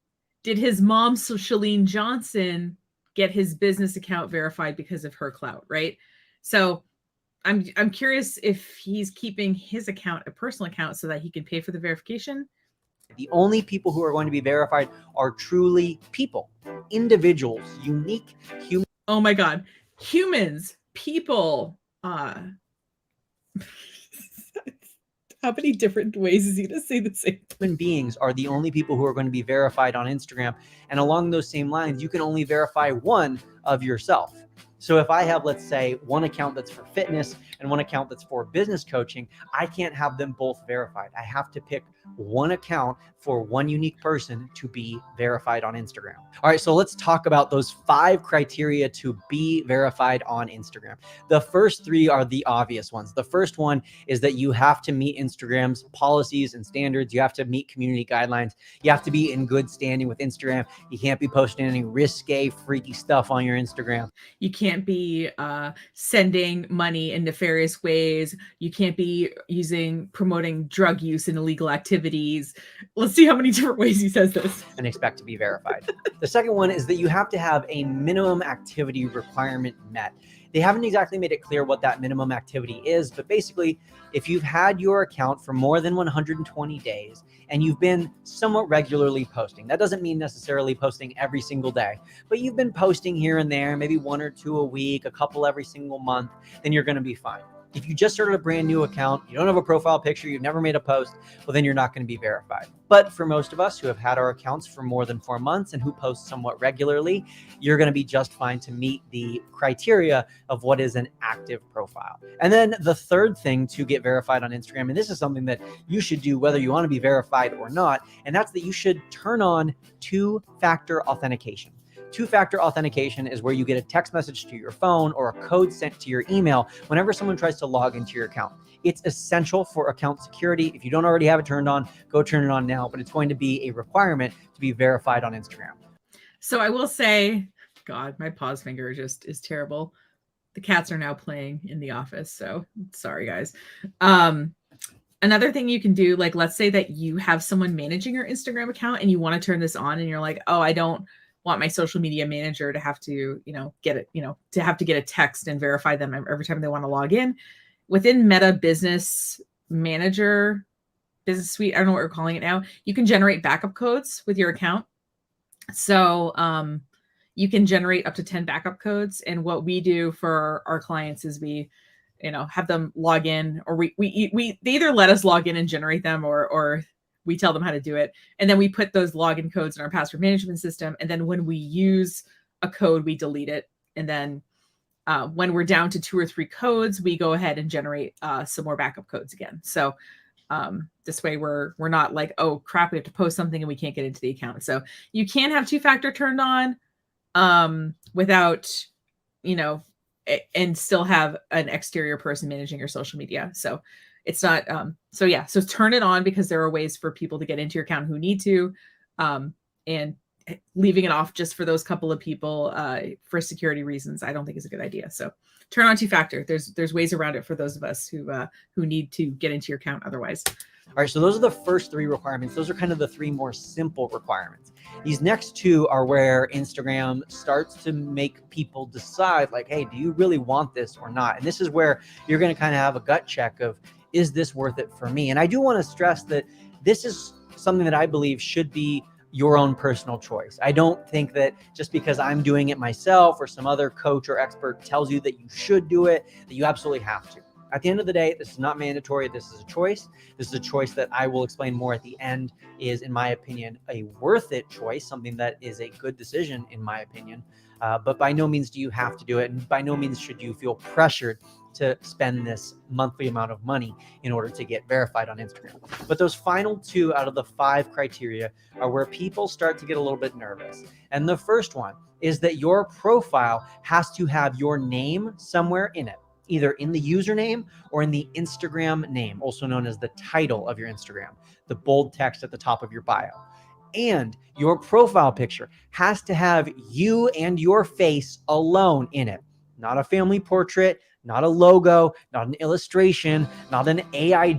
did his mom, so Shalene Johnson, get his business account verified because of her clout, right? So I'm curious if he's keeping his account a personal account so that he can pay for the verification. The only people who are going to be verified are truly people, individuals, unique humans. Oh my God. Humans, people. How many different ways is he to say the same? Human beings are the only people who are going to be verified on Instagram. And along those same lines, you can only verify 1 of yourself. So if I have, let's say, 1 account that's for fitness and 1 account that's for business coaching, I can't have them both verified. I have to pick 1 account for 1 unique person to be verified on Instagram. All right, so let's talk about those 5 criteria to be verified on Instagram. The first 3 are the obvious ones. The first one is that you have to meet Instagram's policies and standards. You have to meet community guidelines. You have to be in good standing with Instagram. You can't be posting any risque, freaky stuff on your Instagram. You can't be sending money in nefarious ways. You can't be promoting drug use and illegal activities. Let's see how many different ways he says this. And expect to be verified. The second one is that you have to have a minimum activity requirement met. They haven't exactly made it clear what that minimum activity is, but basically, if you've had your account for more than 120 days and you've been somewhat regularly posting, that doesn't mean necessarily posting every single day, but you've been posting here and there, maybe 1 or 2 a week, a couple every single month, then you're going to be fine. If you just started a brand new account, you don't have a profile picture, you've never made a post, well, then you're not going to be verified. But for most of us who have had our accounts for more than 4 months and who post somewhat regularly, you're going to be just fine to meet the criteria of what is an active profile. And then the third thing to get verified on Instagram, and this is something that you should do whether you want to be verified or not, and that's that you should turn on 2-factor authentication. 2-factor authentication is where you get a text message to your phone or a code sent to your email whenever someone tries to log into your account. It's essential for account security. If you don't already have it turned on, go turn it on now, but it's going to be a requirement to be verified on Instagram. So I will say, God, my pause finger just is terrible. The cats are now playing in the office, so sorry, guys. Another thing you can do, like let's say that you have someone managing your Instagram account and you want to turn this on and you're like, oh, I don't want my social media manager to have to, get it, to have to get a text and verify them every time they want to log in. Within Meta Business Manager, Business Suite, I don't know what we're calling it now, you can generate backup codes with your account. So you can generate up to 10 backup codes. And what we do for our clients is we, have them log in, or they either let us log in and generate them, or we tell them how to do it. And then we put those login codes in our password management system. And then when we use a code, we delete it. And then when we're down to 2 or 3 codes, we go ahead and generate some more backup codes again. So this way we're not like, oh crap, we have to post something and we can't get into the account. So you can have 2-factor turned on without, and still have an exterior person managing your social media. So it's not, so turn it on, because there are ways for people to get into your account who need to, and leaving it off just for those couple of people for security reasons, I don't think is a good idea. So turn on 2-factor. There's ways around it for those of us who need to get into your account otherwise. All right, so those are the first 3 requirements. Those are kind of the 3 more simple requirements. These next 2 are where Instagram starts to make people decide, like, hey, do you really want this or not? And this is where you're going to kind of have a gut check of, is this worth it for me? And I do want to stress that this is something that I believe should be your own personal choice. I don't think that just because I'm doing it myself or some other coach or expert tells you that you should do it, that you absolutely have to. At the end of the day, this is not mandatory. This is a choice. This is a choice that I will explain more at the end is, in my opinion, a worth it choice, something that is a good decision, in my opinion. But by no means do you have to do it. And by no means should you feel pressured to spend this monthly amount of money in order to get verified on Instagram. But those final 2 out of the 5 criteria are where people start to get a little bit nervous. And the first one is that your profile has to have your name somewhere in it, either in the username or in the Instagram name, also known as the title of your Instagram, the bold text at the top of your bio. And your profile picture has to have you and your face alone in it, not a family portrait, not a logo, not an illustration, not an AI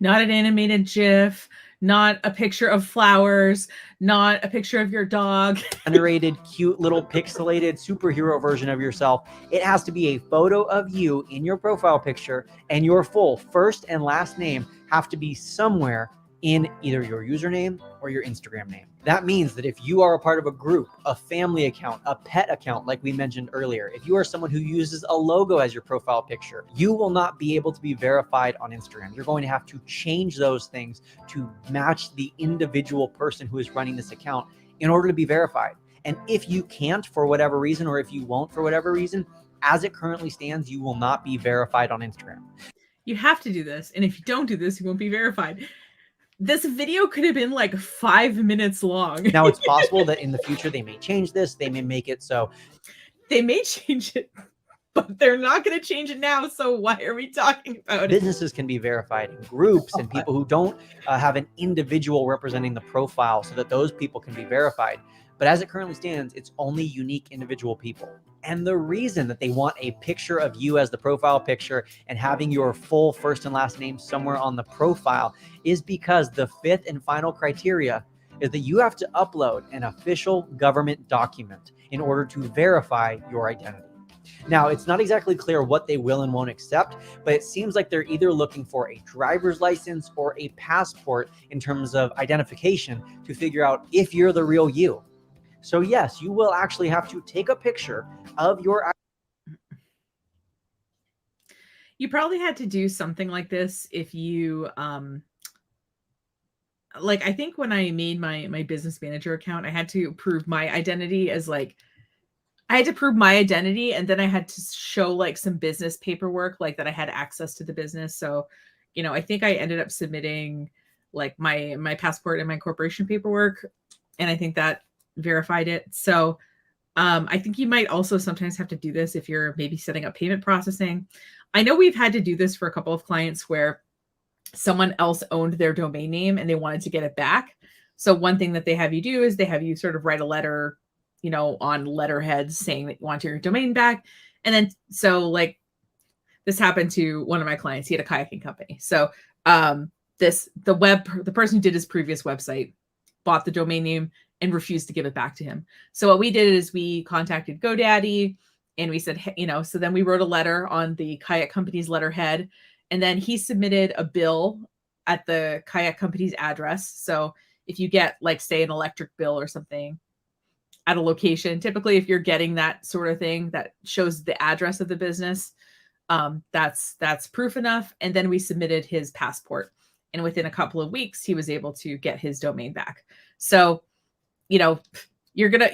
not an animated GIF, not a picture of flowers, not a picture of your dog. Generated, cute little pixelated superhero version of yourself. It has to be a photo of you in your profile picture, and your full first and last name have to be somewhere in either your username or your Instagram name. That means that if you are a part of a group, a family account, a pet account, like we mentioned earlier, if you are someone who uses a logo as your profile picture, you will not be able to be verified on Instagram. You're going to have to change those things to match the individual person who is running this account in order to be verified. And if you can't for whatever reason, or if you won't for whatever reason, as it currently stands, you will not be verified on Instagram. You have to do this. And if you don't do this, you won't be verified. This video could have been like 5 minutes long. Now, it's possible that in the future they may change this. They may make it so. They may change it, but they're not going to change it now. So why are we talking about it? Businesses can be verified in groups and people who don't have an individual representing the profile, so that those people can be verified. But as it currently stands, it's only unique individual people. And the reason that they want a picture of you as the profile picture and having your full first and last name somewhere on the profile is because the 5th and final criteria is that you have to upload an official government document in order to verify your identity. Now, it's not exactly clear what they will and won't accept, but it seems like they're either looking for a driver's license or a passport in terms of identification to figure out if you're the real you. So yes, you will actually have to take a picture of your. You probably had to do something like this if you, like, I think when I made my business manager account, I had to prove my identity as like, I had to prove my identity, and then I had to show like some business paperwork, like that I had access to the business. So, I think I ended up submitting like my passport and my corporation paperwork, and I think that verified it. So I think you might also sometimes have to do this if you're maybe setting up payment processing. I know we've had to do this for a couple of clients where someone else owned their domain name and they wanted to get it back. So one thing that they have you do is they have you sort of write a letter, on letterheads saying that you want your domain back. And then, so like this happened to one of my clients. He had a kayaking company. So the person who did his previous website bought the domain name and refused to give it back to him. So what we did is we contacted GoDaddy and we said, hey, so then we wrote a letter on the kayak company's letterhead, and then he submitted a bill at the kayak company's address. So if you get like, say, an electric bill or something at a location, typically if you're getting that sort of thing that shows the address of the business, that's proof enough. And then we submitted his passport, and within a couple of weeks, he was able to get his domain back. So you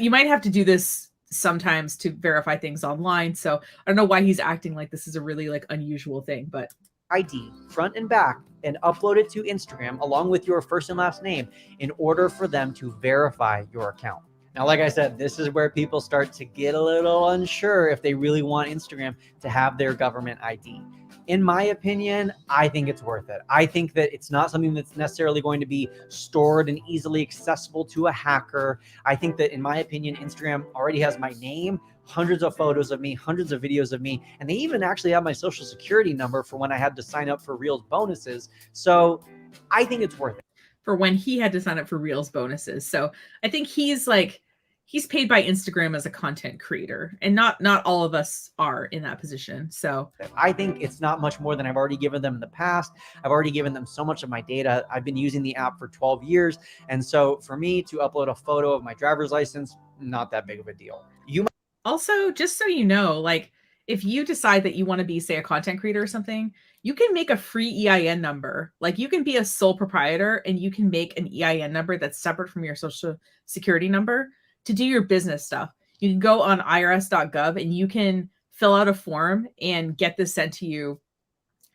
might have to do this sometimes to verify things online. So I don't know why he's acting like this is a really like unusual thing, but ID front and back and upload it to Instagram along with your first and last name in order for them to verify your account. Now, like I said, this is where people start to get a little unsure if they really want Instagram to have their government ID. In my opinion, I think it's worth it. I think that it's not something that's necessarily going to be stored and easily accessible to a hacker. I think that, in my opinion, Instagram already has my name, hundreds of photos of me, hundreds of videos of me, and they even actually have my social security number for when I had to sign up for Reels bonuses. So I think it's worth it. For when he had to sign up for Reels bonuses. So I think he's paid by Instagram as a content creator, and not all of us are in that position. So I think it's not much more than I've already given them in the past. I've already given them so much of my data. I've been using the app for 12 years. And so for me to upload a photo of my driver's license, not that big of a deal. You might also, just so you know, like if you decide that you want to be, say, a content creator or something, you can make a free EIN number. Like you can be a sole proprietor and you can make an EIN number that's separate from your social security number to do your business stuff. You can go on irs.gov and you can fill out a form and get this sent to you.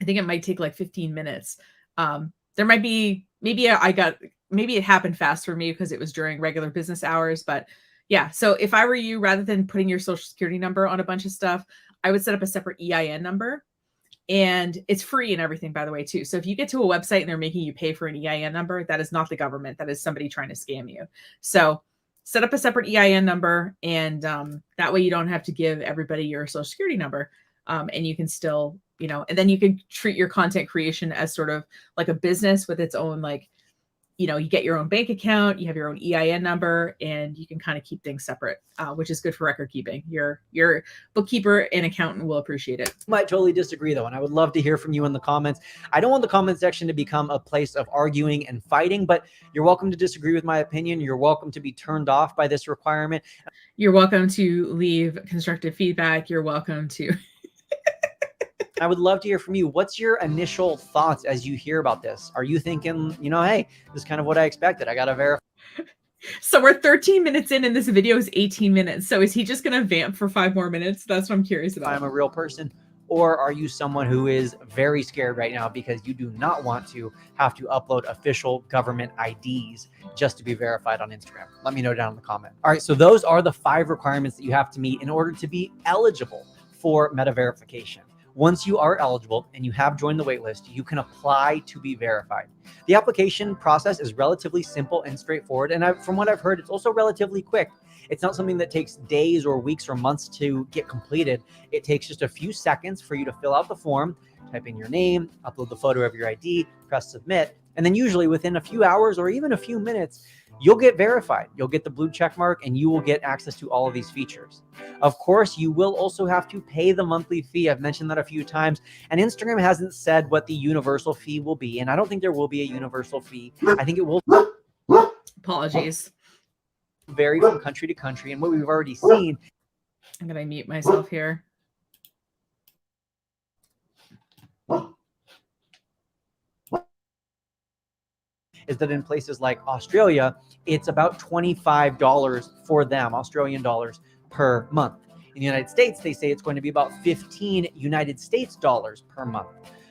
I think it might take like 15 minutes. There might be, maybe it happened fast for me because it was during regular business hours, but yeah. So if I were you, rather than putting your social security number on a bunch of stuff, I would set up a separate EIN number, and it's free and everything, by the way, too. So if you get to a website and they're making you pay for an EIN number, that is not the government. That is somebody trying to scam you. So set up a separate EIN number, and that way you don't have to give everybody your social security number. And you can still, and then you can treat your content creation as sort of like a business with its own, like, you get your own bank account, you have your own EIN number, and you can kind of keep things separate, which is good for record keeping. Your bookkeeper and accountant will appreciate it. Might totally disagree though, and I would love to hear from you in the comments. I don't want the comment section to become a place of arguing and fighting, but you're welcome to disagree with my opinion. You're welcome to be turned off by this requirement. You're welcome to leave constructive feedback. You're welcome to... I would love to hear from you. What's your initial thoughts as you hear about this? Are you thinking, hey, this is kind of what I expected. I got to verify. So we're 13 minutes in and this video is 18 minutes. So is he just going to vamp for 5 more minutes? That's what I'm curious about. I'm a real person. Or are you someone who is very scared right now because you do not want to have to upload official government IDs just to be verified on Instagram? Let me know down in the comment. All right, so those are the 5 requirements that you have to meet in order to be eligible for Meta verification. Once you are eligible and you have joined the waitlist, you can apply to be verified. The application process is relatively simple and straightforward. And from what I've heard, it's also relatively quick. It's not something that takes days or weeks or months to get completed. It takes just a few seconds for you to fill out the form, type in your name, upload the photo of your ID, press submit. And then usually within a few hours or even a few minutes, you'll get verified. You'll get the blue check mark and you will get access to all of these features. Of course, you will also have to pay the monthly fee. I've mentioned that a few times, and Instagram hasn't said what the universal fee will be. And I don't think there will be a universal fee. I think it will. Apologies. Vary from country to country. And what we've already seen. I'm going to mute myself here. Is that in places like Australia, it's about $25 for them, Australian dollars per month. In the United States, they say it's going to be about 15 United States dollars per month.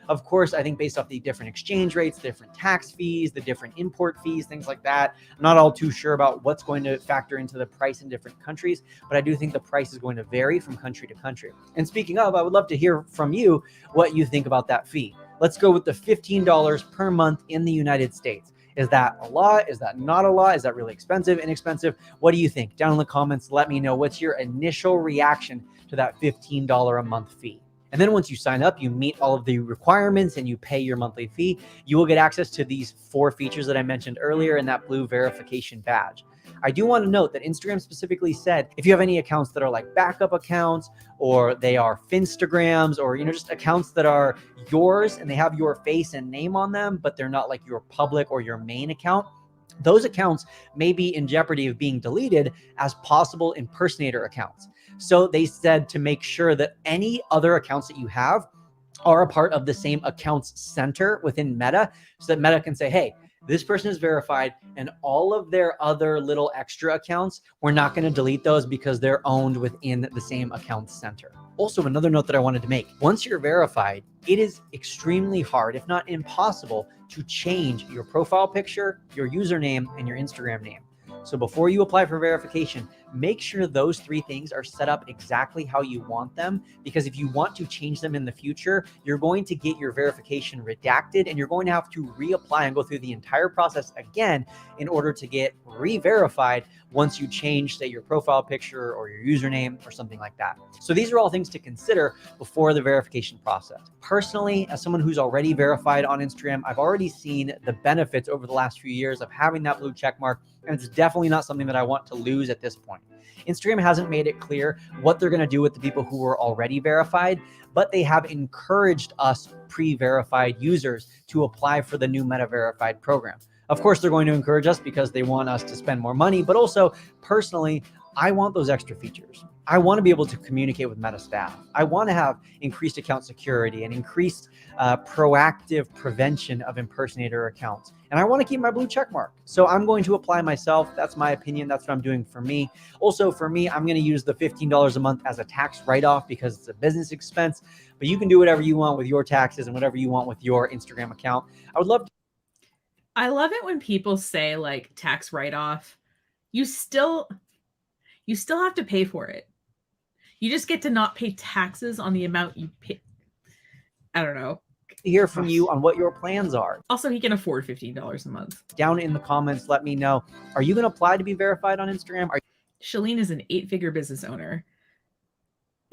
Of course, I think based off the different exchange rates, different tax fees, the different import fees, things like that, I'm not all too sure about what's going to factor into the price in different countries, but I do think the price is going to vary from country to country. And speaking of, I would love to hear from you what you think about that fee. Let's go with the $15 per month in the United States. Is that a lot? Is that not a lot? Is that really expensive, inexpensive? What do you think? Down in the comments, let me know. What's your initial reaction to that $15 a month fee? And then once you sign up, you meet all of the requirements and you pay your monthly fee, you will get access to these 4 features that I mentioned earlier in that blue verification badge. I do want to note that Instagram specifically said, if you have any accounts that are like backup accounts or they are Finstagrams or, just accounts that are yours and they have your face and name on them, but they're not like your public or your main account, those accounts may be in jeopardy of being deleted as possible impersonator accounts. So they said to make sure that any other accounts that you have are a part of the same accounts center within Meta so that Meta can say, hey, This person is verified, and all of their other little extra accounts, we're not going to delete those because they're owned within the same account center. Also, another note that I wanted to make, once you're verified, it is extremely hard, if not impossible, to change your profile picture, your username, and your Instagram name. So before you apply for verification, make sure those 3 things are set up exactly how you want them, because if you want to change them in the future, you're going to get your verification redacted and you're going to have to reapply and go through the entire process again in order to get re-verified once you change, say, your profile picture or your username or something like that. So these are all things to consider before the verification process. Personally, as someone who's already verified on Instagram, I've already seen the benefits over the last few years of having that blue check mark, and it's definitely not something that I want to lose at this point. Instagram hasn't made it clear what they're going to do with the people who were already verified, but they have encouraged us pre-verified users to apply for the new Meta Verified program. Of course, they're going to encourage us because they want us to spend more money, but also personally, I want those extra features. I want to be able to communicate with Meta staff. I want to have increased account security and increased proactive prevention of impersonator accounts. And I want to keep my blue check mark. So I'm going to apply myself. That's my opinion. That's what I'm doing for me. Also for me, I'm going to use the $15 a month as a tax write-off because it's a business expense, but you can do whatever you want with your taxes and whatever you want with your Instagram account. I love it when people say like tax write-off. You still have to pay for it. You just get to not pay taxes on the amount you pay. I don't know. Hear from you on what your plans are. Also, he can afford $15 a month. Down in the comments, let me know. Are you going to apply to be verified on Instagram? Shalene is an 8-figure business owner.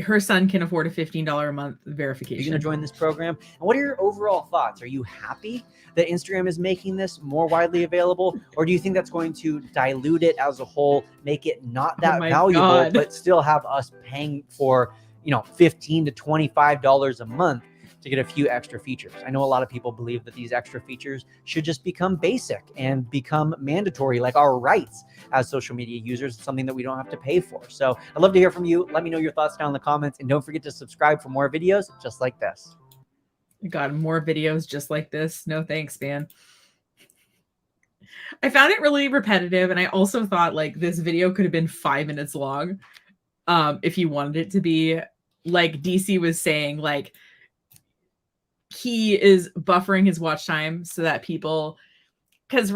Her son can afford a $15 a month verification. Are you going to join this program? And what are your overall thoughts? Are you happy that Instagram is making this more widely available? Or do you think that's going to dilute it as a whole, make it not that valuable, but still have us paying for, $15 to $25 a month to get a few extra features? I know a lot of people believe that these extra features should just become basic and become mandatory, like our rights as social media users. It's something that we don't have to pay for. So I'd love to hear from you. Let me know your thoughts down in the comments, and don't forget to subscribe for more videos just like this. God, more videos just like this. No thanks, man. I found it really repetitive, and I also thought like this video could have been 5 minutes long if you wanted it to be. Like DC was saying, like, he is buffering his watch time so that people, because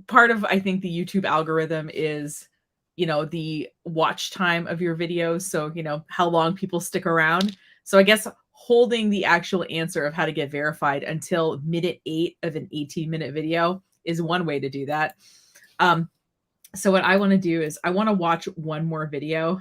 part of, I think, the YouTube algorithm is, the watch time of your videos. So, how long people stick around. So I guess holding the actual answer of how to get verified until minute 8 of an 18-minute video is one way to do that. So what I want to do is I want to watch one more video.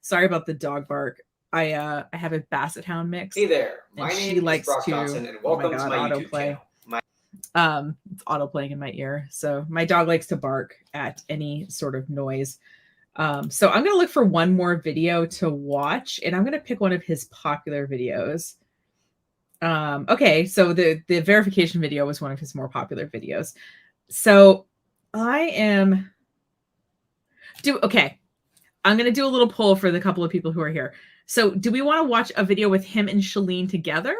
Sorry about the dog bark. I have a Basset Hound mix. Hey there, my name is Brock to, Johnson, and welcome to my YouTube channel. It's auto playing in my ear. So my dog likes to bark at any sort of noise. So I'm gonna look for one more video to watch, and I'm gonna pick one of his popular videos. Okay, so the verification video was one of his more popular videos. So I'm gonna do a little poll for the couple of people who are here. So do we want to watch a video with him and Shalene together,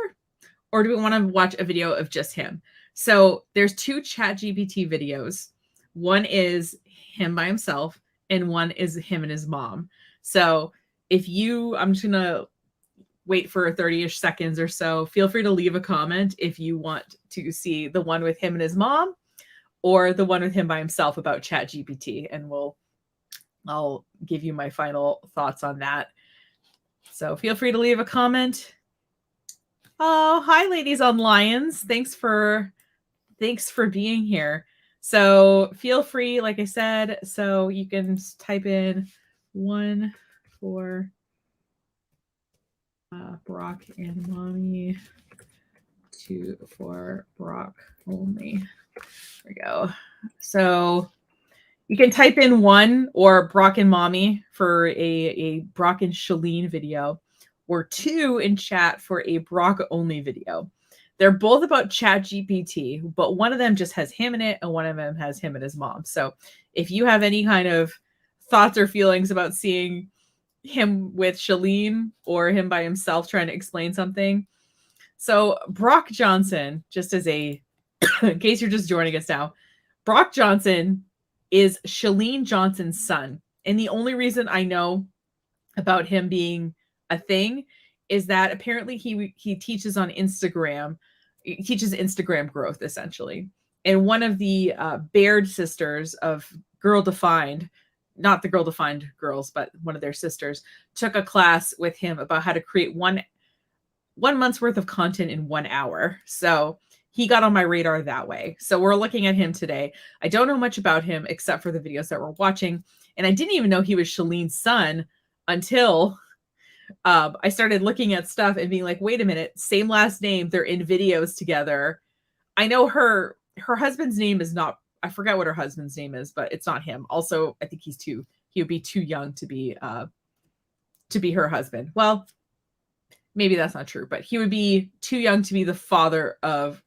or do we want to watch a video of just him? So there's 2 ChatGPT videos. One is him by himself, and one is him and his mom. So I'm just going to wait for 30-ish seconds or so. Feel free to leave a comment if you want to see the one with him and his mom or the one with him by himself about ChatGPT, and I'll give you my final thoughts on that. So feel free to leave a comment. Oh, hi, ladies on Lions. Thanks for being here. So feel free, like I said, so you can type in 1 for Brock and mommy, 2 for Brock only. There we go. So you can type in 1 or Brock and mommy for a Brock and Shalene video, or 2 in chat for a Brock only video. They're both about ChatGPT, but one of them just has him in it and one of them has him and his mom. So if you have any kind of thoughts or feelings about seeing him with Shalene or him by himself trying to explain something. So Brock Johnson, just as a in case you're just joining us now, Brock Johnson is Chalene Johnson's son. And the only reason I know about him being a thing is that apparently he teaches on Instagram. He teaches Instagram growth, essentially. And one of the Baird sisters of Girl Defined, not the Girl Defined girls, but one of their sisters, took a class with him about how to create one month's worth of content in 1 hour. So he got on my radar that way. So we're looking at him today. I don't know much about him except for the videos that we're watching. And I didn't even know he was Shalene's son until I started looking at stuff and being like, wait a minute, same last name. They're in videos together. I know her husband's name is not, I forgot what her husband's name is, but it's not him. Also, I think he would be too young to be her husband. Well, maybe that's not true, but he would be too young to be the father of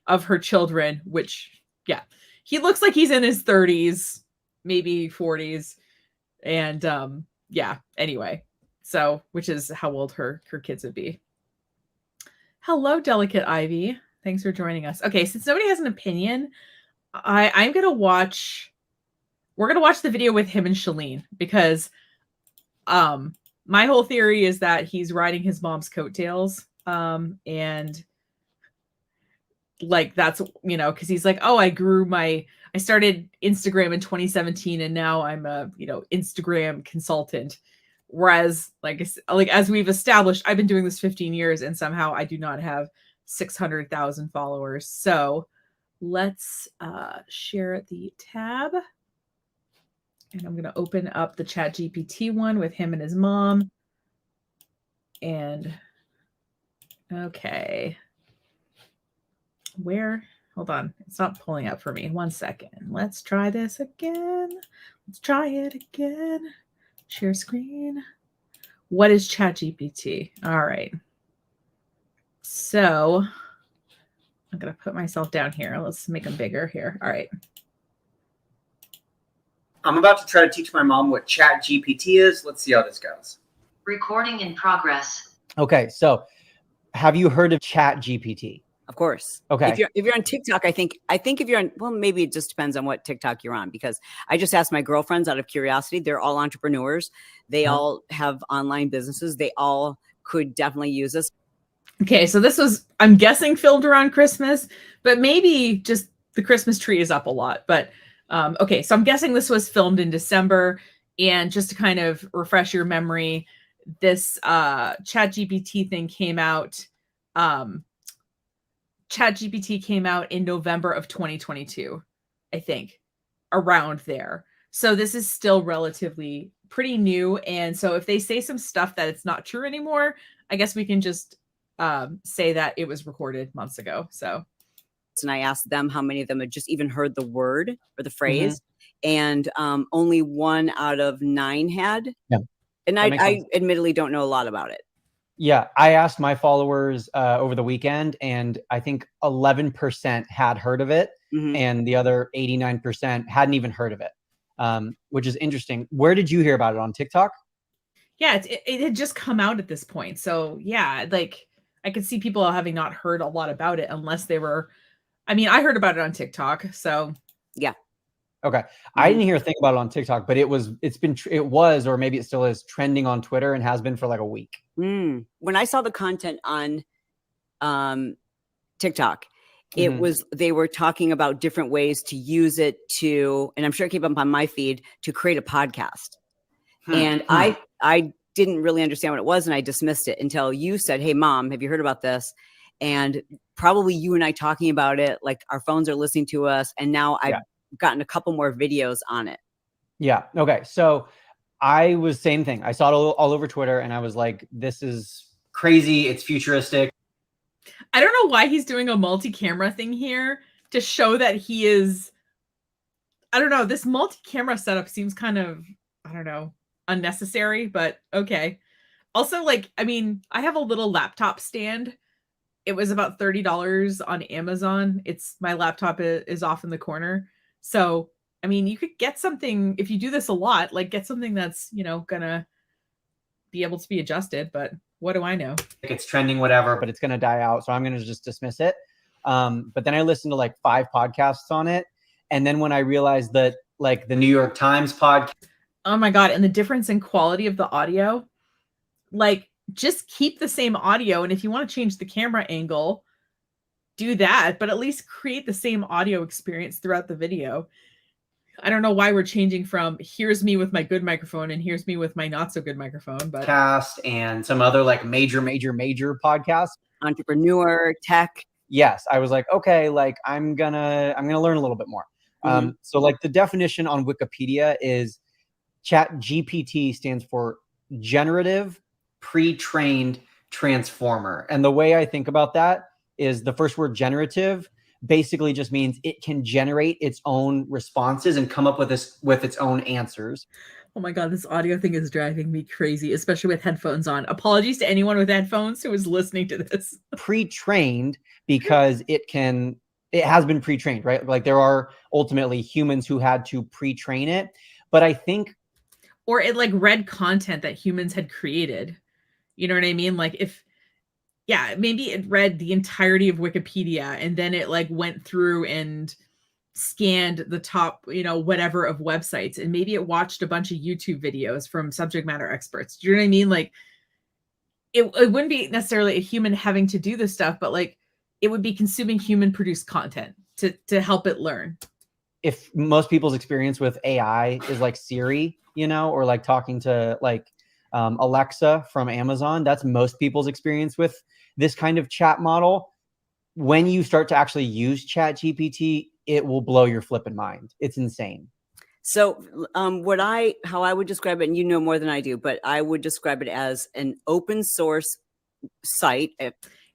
her children, which, yeah, he looks like he's in his 30s, maybe 40s. And yeah, anyway, so which is how old her kids would be. Hello, Delicate Ivy. Thanks for joining us. Okay, since nobody has an opinion, we're gonna watch the video with him and Chalene, because my whole theory is that he's riding his mom's coattails. And like, that's, because he's like, oh, I started Instagram in 2017 and now I'm a, Instagram consultant. Whereas like as we've established, I've been doing this 15 years and somehow I do not have 600,000 followers. So let's share the tab. And I'm going to open up the ChatGPT one with him and his mom. And okay. Hold on. It's not pulling up for me. 1 second. Let's try this again. Let's try it again. Share screen. What is ChatGPT? All right. So I'm going to put myself down here. Let's make them bigger here. All right. I'm about to try to teach my mom what ChatGPT is. Let's see how this goes. Recording in progress. Okay, so have you heard of ChatGPT? Of course. Okay. If you're on TikTok, I think if you're on, well, maybe it just depends on what TikTok you're on, because I just asked my girlfriends out of curiosity. They're all entrepreneurs. They all have online businesses. They all could definitely use this. Okay, so this was, I'm guessing, filmed around Christmas, but maybe just the Christmas tree is up a lot. But okay, so I'm guessing this was filmed in December. And just to kind of refresh your memory, this ChatGPT thing came out. ChatGPT came out in November of 2022, I think, around there. So this is still relatively pretty new. And so if they say some stuff that it's not true anymore, I guess we can just say that it was recorded months ago. So. And I asked them how many of them had just even heard the word or the phrase. And only 1 out of 9 had. Yeah. And I admittedly don't know a lot about it. Yeah, I asked my followers over the weekend, and I think 11% had heard of it, and the other 89% hadn't even heard of it, which is interesting. Where did you hear about it? On TikTok? Yeah, it had just come out at this point. So yeah, like I could see people having not heard a lot about it unless they were. I mean, I heard about it on TikTok. So yeah. Okay. I didn't hear a thing about it on TikTok, but it was, or maybe it still is, trending on Twitter and has been for like a week. When I saw the content on TikTok, it was, they were talking about different ways to use it to, and I'm sure it came up on my feed, to create a podcast. And I didn't really understand what it was, and I dismissed it until you said, hey, Mom, have you heard about this? And probably you and I talking about it, like our phones are listening to us. And now I've gotten a couple more videos on it. Yeah. Okay. So I was same thing. I saw it all over Twitter and I was like, this is crazy. It's futuristic. I don't know why he's doing a multi-camera thing here to show that he is, I don't know. This multi-camera setup seems kind of, I don't know, unnecessary, but okay. Also, like, I mean, I have a little laptop stand. It was about $30 on Amazon. My laptop is off in the corner. So, I mean, you could get something, if you do this a lot, like get something that's, gonna be able to be adjusted, but what do I know? It's trending, whatever, but it's going to die out. So I'm going to just dismiss it. But then I listened to like 5 podcasts on it. And then when I realized that like the New York Times podcast. Oh my God. And the difference in quality of the audio, like just keep the same audio. And if you want to change the camera angle, do that, but at least create the same audio experience throughout the video. I don't know why we're changing from here's me with my good microphone and here's me with my not so good microphone, but Cast and some other like major podcasts. Entrepreneur, tech. Yes. I was like, okay, like I'm gonna learn a little bit more. So like the definition on Wikipedia is Chat GPT stands for generative pre-trained transformer. And the way I think about that is the first word generative basically just means it can generate its own responses and come up with its own answers. oh my God, this audio thing is driving me crazy, especially with headphones on. Apologies to anyone with headphones who is listening to this. Pre-trained because it has been pre-trained, right? Like there are ultimately humans who had to pre-train it. But I think, or it like read content that humans had created. You know what I mean? Like maybe it read the entirety of Wikipedia and then it like went through and scanned the top, whatever of websites. And maybe it watched a bunch of YouTube videos from subject matter experts. Do you know what I mean? Like it wouldn't be necessarily a human having to do this stuff, but like it would be consuming human produced content to help it learn. If most people's experience with AI is like Siri, or like talking to like Alexa from Amazon, that's most people's experience with this kind of chat model. When you start to actually use Chat GPT, it will blow your flipping mind. It's insane. So how I would describe it, and you know more than I do, but I would describe it as an open source site.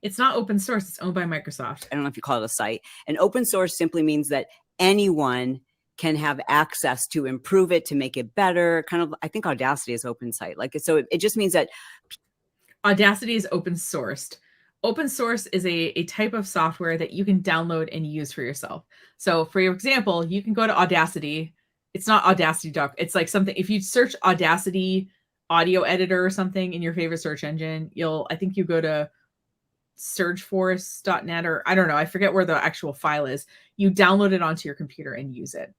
It's not open source. It's owned by Microsoft. I don't know if you call it a site. And open source simply means that anyone can have access to improve it, to make it better. Kind of, I think Audacity is open site. Like, so it just means that Audacity is open sourced. Open source is a type of software that you can download and use for yourself. So for example, you can go to Audacity. It's not Audacity doc. It's like something, if you search Audacity audio editor or something in your favorite search engine, I think you go to surgeforce.net, or I don't know, I forget where the actual file is. You download it onto your computer and use it.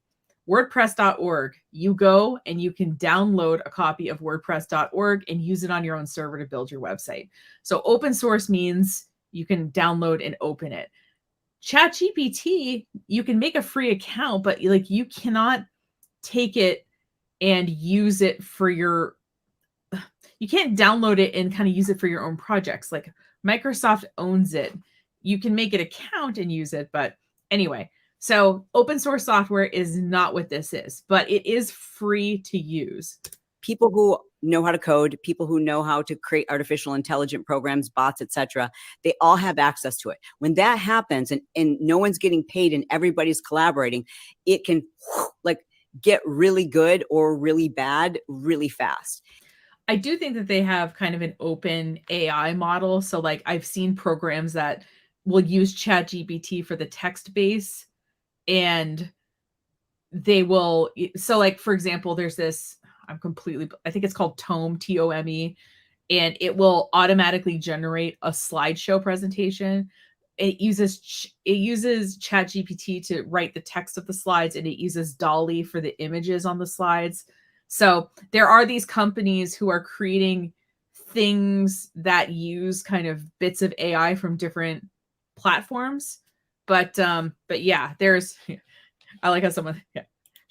WordPress.org, you go and you can download a copy of WordPress.org and use it on your own server to build your website. So open source means you can download and open it. ChatGPT, you can make a free account, but like you cannot take it and use it for you can't download it and kind of use it for your own projects. Like Microsoft owns it. You can make an account and use it, but anyway. So open source software is not what this is, but it is free to use. People who know how to code, people who know how to create artificial intelligent programs, bots, etc., they all have access to it. When that happens and no one's getting paid and everybody's collaborating, it can like get really good or really bad really fast. I do think that they have kind of an open AI model. So like I've seen programs that will use ChatGPT for the text base, and they will, so like, for example, there's this, I think it's called Tome, Tome, and it will automatically generate a slideshow presentation. It uses ChatGPT to write the text of the slides, and it uses DALL-E for the images on the slides. So there are these companies who are creating things that use kind of bits of AI from different platforms. But yeah, I like how someone,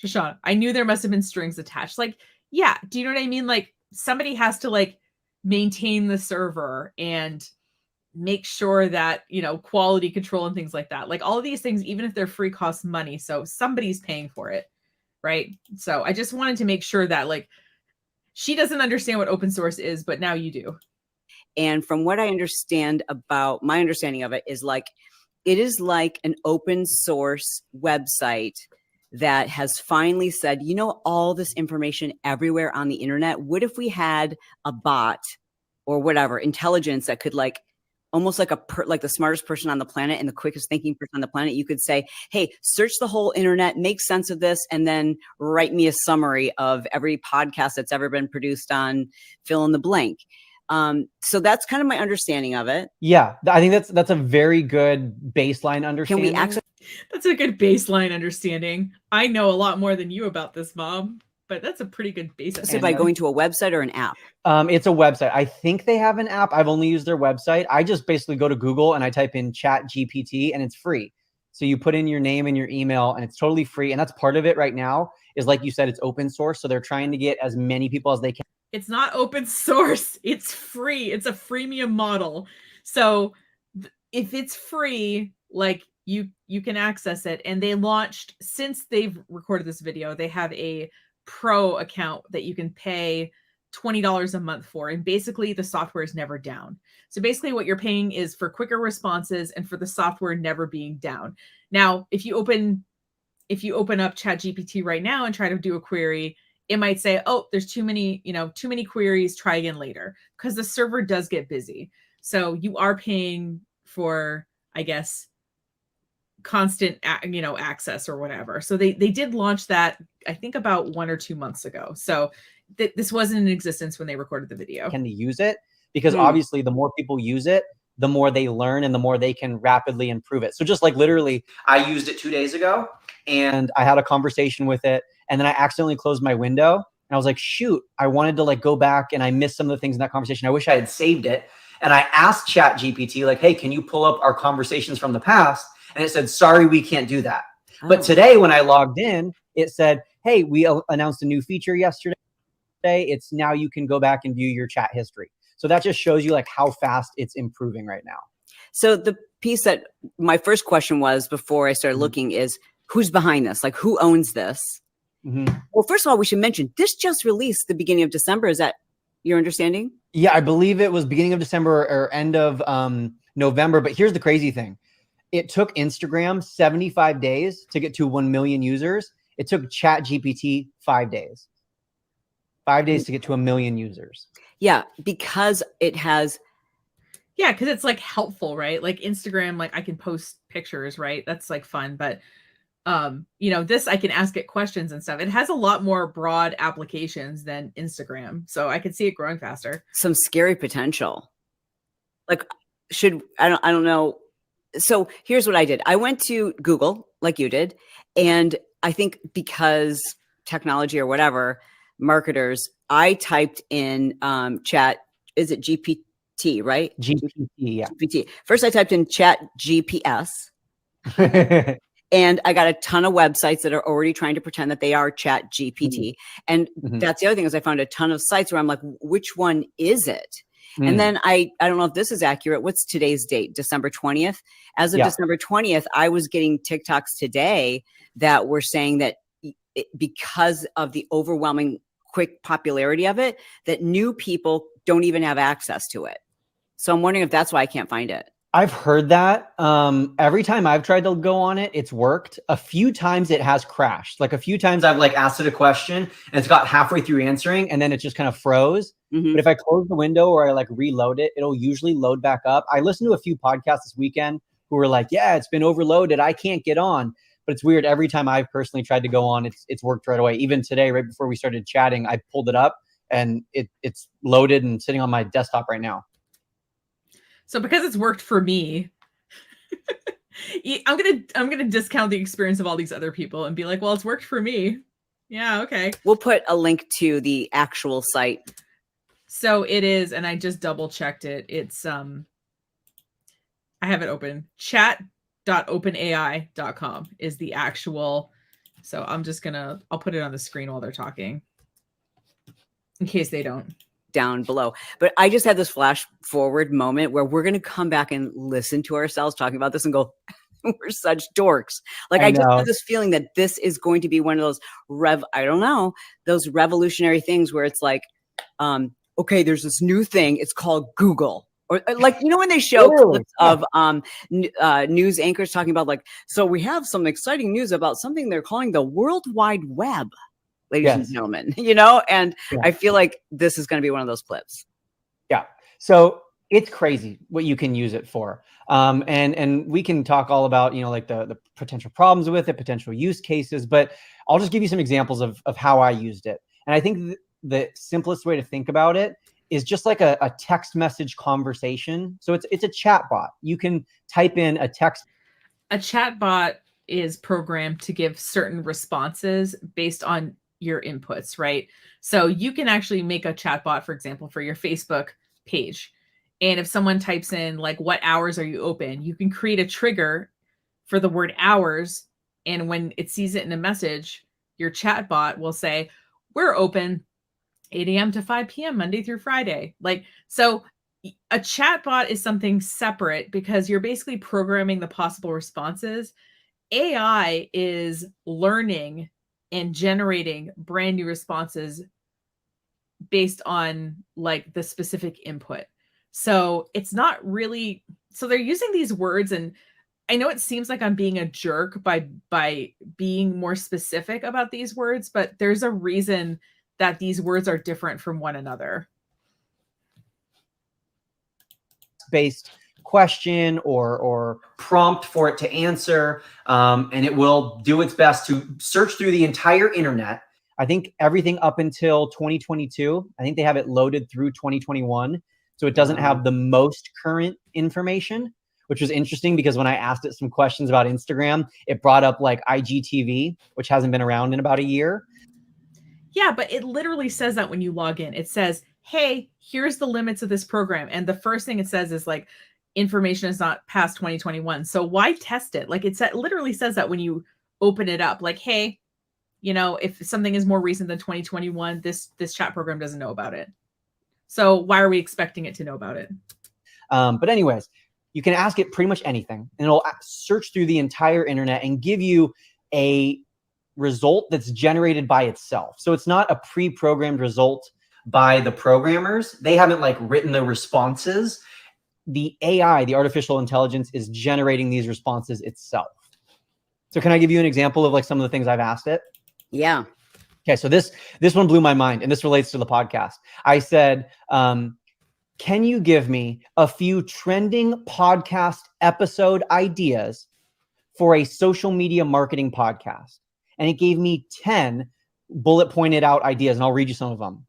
Shoshana, I knew there must have been strings attached. Like, yeah, do you know what I mean? Like somebody has to like maintain the server and make sure that, quality control and things like that. Like all of these things, even if they're free, cost money. So somebody's paying for it. Right. So I just wanted to make sure that like she doesn't understand what open source is, but now you do. And from what I understand about my understanding of it is like, it is like an open source website that has finally said, all this information everywhere on the internet. What if we had a bot or whatever intelligence that could like almost like like the smartest person on the planet and the quickest thinking person on the planet? You could say, hey, search the whole internet, make sense of this, and then write me a summary of every podcast that's ever been produced on fill in the blank. So that's kind of my understanding of it. Yeah, I think that's a very good baseline understanding. Can we access? That's a good baseline understanding. I know a lot more than you about this, Mom, but that's a pretty good baseline. By going to a website or an app? It's a website. I think they have an app. I've only used their website. I just basically go to Google and I type in Chat GPT, and it's free. So you put in your name and your email, and it's totally free. And that's part of it right now is, like you said, it's open source. So they're trying to get as many people as they can. It's not open source. It's free. It's a freemium model. So if it's free, like you can access it. And they launched, since they've recorded this video, they have a pro account that you can pay $20 a month for. And basically the software is never down. So basically what you're paying is for quicker responses and for the software never being down. Now, if you open up ChatGPT right now and try to do a query, it might say, oh, there's too many queries, try again later, because the server does get busy. So you are paying for, I guess, constant, access or whatever. So they did launch that, I think, about 1 or 2 months ago. So this wasn't in existence when they recorded the video. Can use it because obviously the more people use it, the more they learn and the more they can rapidly improve it. So just like literally, I used it 2 days ago and I had a conversation with it, and then I accidentally closed my window and I was like, shoot, I wanted to like go back and I missed some of the things in that conversation. I wish I had saved it. And I asked ChatGPT, like, hey, can you pull up our conversations from the past? And it said, sorry, we can't do that. Oh. But today when I logged in, it said, hey, we announced a new feature yesterday. It's now you can go back and view your chat history. So that just shows you like how fast it's improving right now. So the piece that my first question was before I started looking is, who's behind this? Like, who owns this? Well, first of all, we should mention this just released the beginning of December. Is that your understanding? Yeah, I believe it was beginning of December or end of November. But here's the crazy thing. It took Instagram 75 days to get to 1 million users. It took ChatGPT 5 days. 5 days to get to 1 million users. Yeah, because it has. Yeah, because it's like helpful, right? Like Instagram, like I can post pictures, right? That's like fun. But this I can ask it questions and stuff. It has a lot more broad applications than Instagram. So I could see it growing faster. Some scary potential. Like, I don't know. So here's what I did. I went to Google like you did. And I think because technology or whatever, marketers, I typed in chat. Is it GPT, right? GPT, yeah. GPT. First, I typed in chat GPS. And I got a ton of websites that are already trying to pretend that they are chat GPT. And that's the other thing is I found a ton of sites where I'm like, which one is it? And then I don't know if this is accurate. What's today's date? December 20th. As of December 20th, I was getting TikToks today that were saying that because of the overwhelming quick popularity of it, that new people don't even have access to it. So I'm wondering if that's why I can't find it. I've heard that. Every time I've tried to go on it, it's worked. A few times it has crashed. Like a few times I've like asked it a question and it's got halfway through answering and then it just kind of froze. But if I close the window or I like reload it, it'll usually load back up. I listened to a few podcasts this weekend who were like, yeah, it's been overloaded. I can't get on. But it's weird. Every time I've personally tried to go on, it's worked right away. Even today, right before we started chatting, I pulled it up and it's loaded and sitting on my desktop right now. So because it's worked for me, I'm gonna discount the experience of all these other people and be like, well, it's worked for me. Yeah, okay. We'll put a link to the actual site. So it is, and I just double checked it. It's I have it open. Chat.openai.com is the actual. So I'll put it on the screen while they're talking in case they don't. Down below. But I just had this flash forward moment where we're going to come back and listen to ourselves talking about this and go, we're such dorks. Like I just have this feeling that this is going to be one of those those revolutionary things where it's like, okay, there's this new thing. It's called Google. Or like, when they show clips of news anchors talking about like, so we have some exciting news about something they're calling the World Wide Web. Ladies and gentlemen, and I feel like this is going to be one of those clips. Yeah. So it's crazy what you can use it for. And we can talk all about, like the potential problems with it, potential use cases, but I'll just give you some examples of how I used it. And I think the simplest way to think about it is just like a text message conversation. So it's a chat bot. You can type in a text. A chat bot is programmed to give certain responses based on your inputs, right? So you can actually make a chat bot, for example, for your Facebook page. And if someone types in like, what hours are you open? You can create a trigger for the word hours. And when it sees it in a message, your chat bot will say, we're open 8 a.m. to 5 p.m. Monday through Friday. Like, so a chat bot is something separate because you're basically programming the possible responses. AI is learning and generating brand new responses based on like the specific input. So it's not really, so they're using these words, and I know it seems like I'm being a jerk by being more specific about these words, but there's a reason that these words are different from one another. Based question or prompt for it to answer, and it will do its best to search through the entire internet. I think everything up until 2022, I think they have it loaded through 2021. So it doesn't have the most current information, which was interesting because when I asked it some questions about Instagram, it brought up like IGTV, which hasn't been around in about a year. Yeah, but it literally says that when you log in. It says, hey, here's the limits of this program. And the first thing it says is like, information is not past 2021. So why test it? Like it literally says that when you open it up, like, hey, you know, if something is more recent than 2021, this chat program doesn't know about it. So why are we expecting it to know about it? But anyways, you can ask it pretty much anything, and it'll search through the entire internet and give you a result that's generated by itself. So it's not a pre-programmed result by the programmers. They haven't like written the responses. The AI, the artificial intelligence, is generating these responses itself. So can I give you an example of like some of the things I've asked it? Yeah. Okay, so this one blew my mind, and this relates to the podcast. I said, can you give me a few trending podcast episode ideas for a social media marketing podcast? And it gave me 10 bullet pointed out ideas, and I'll read you some of them.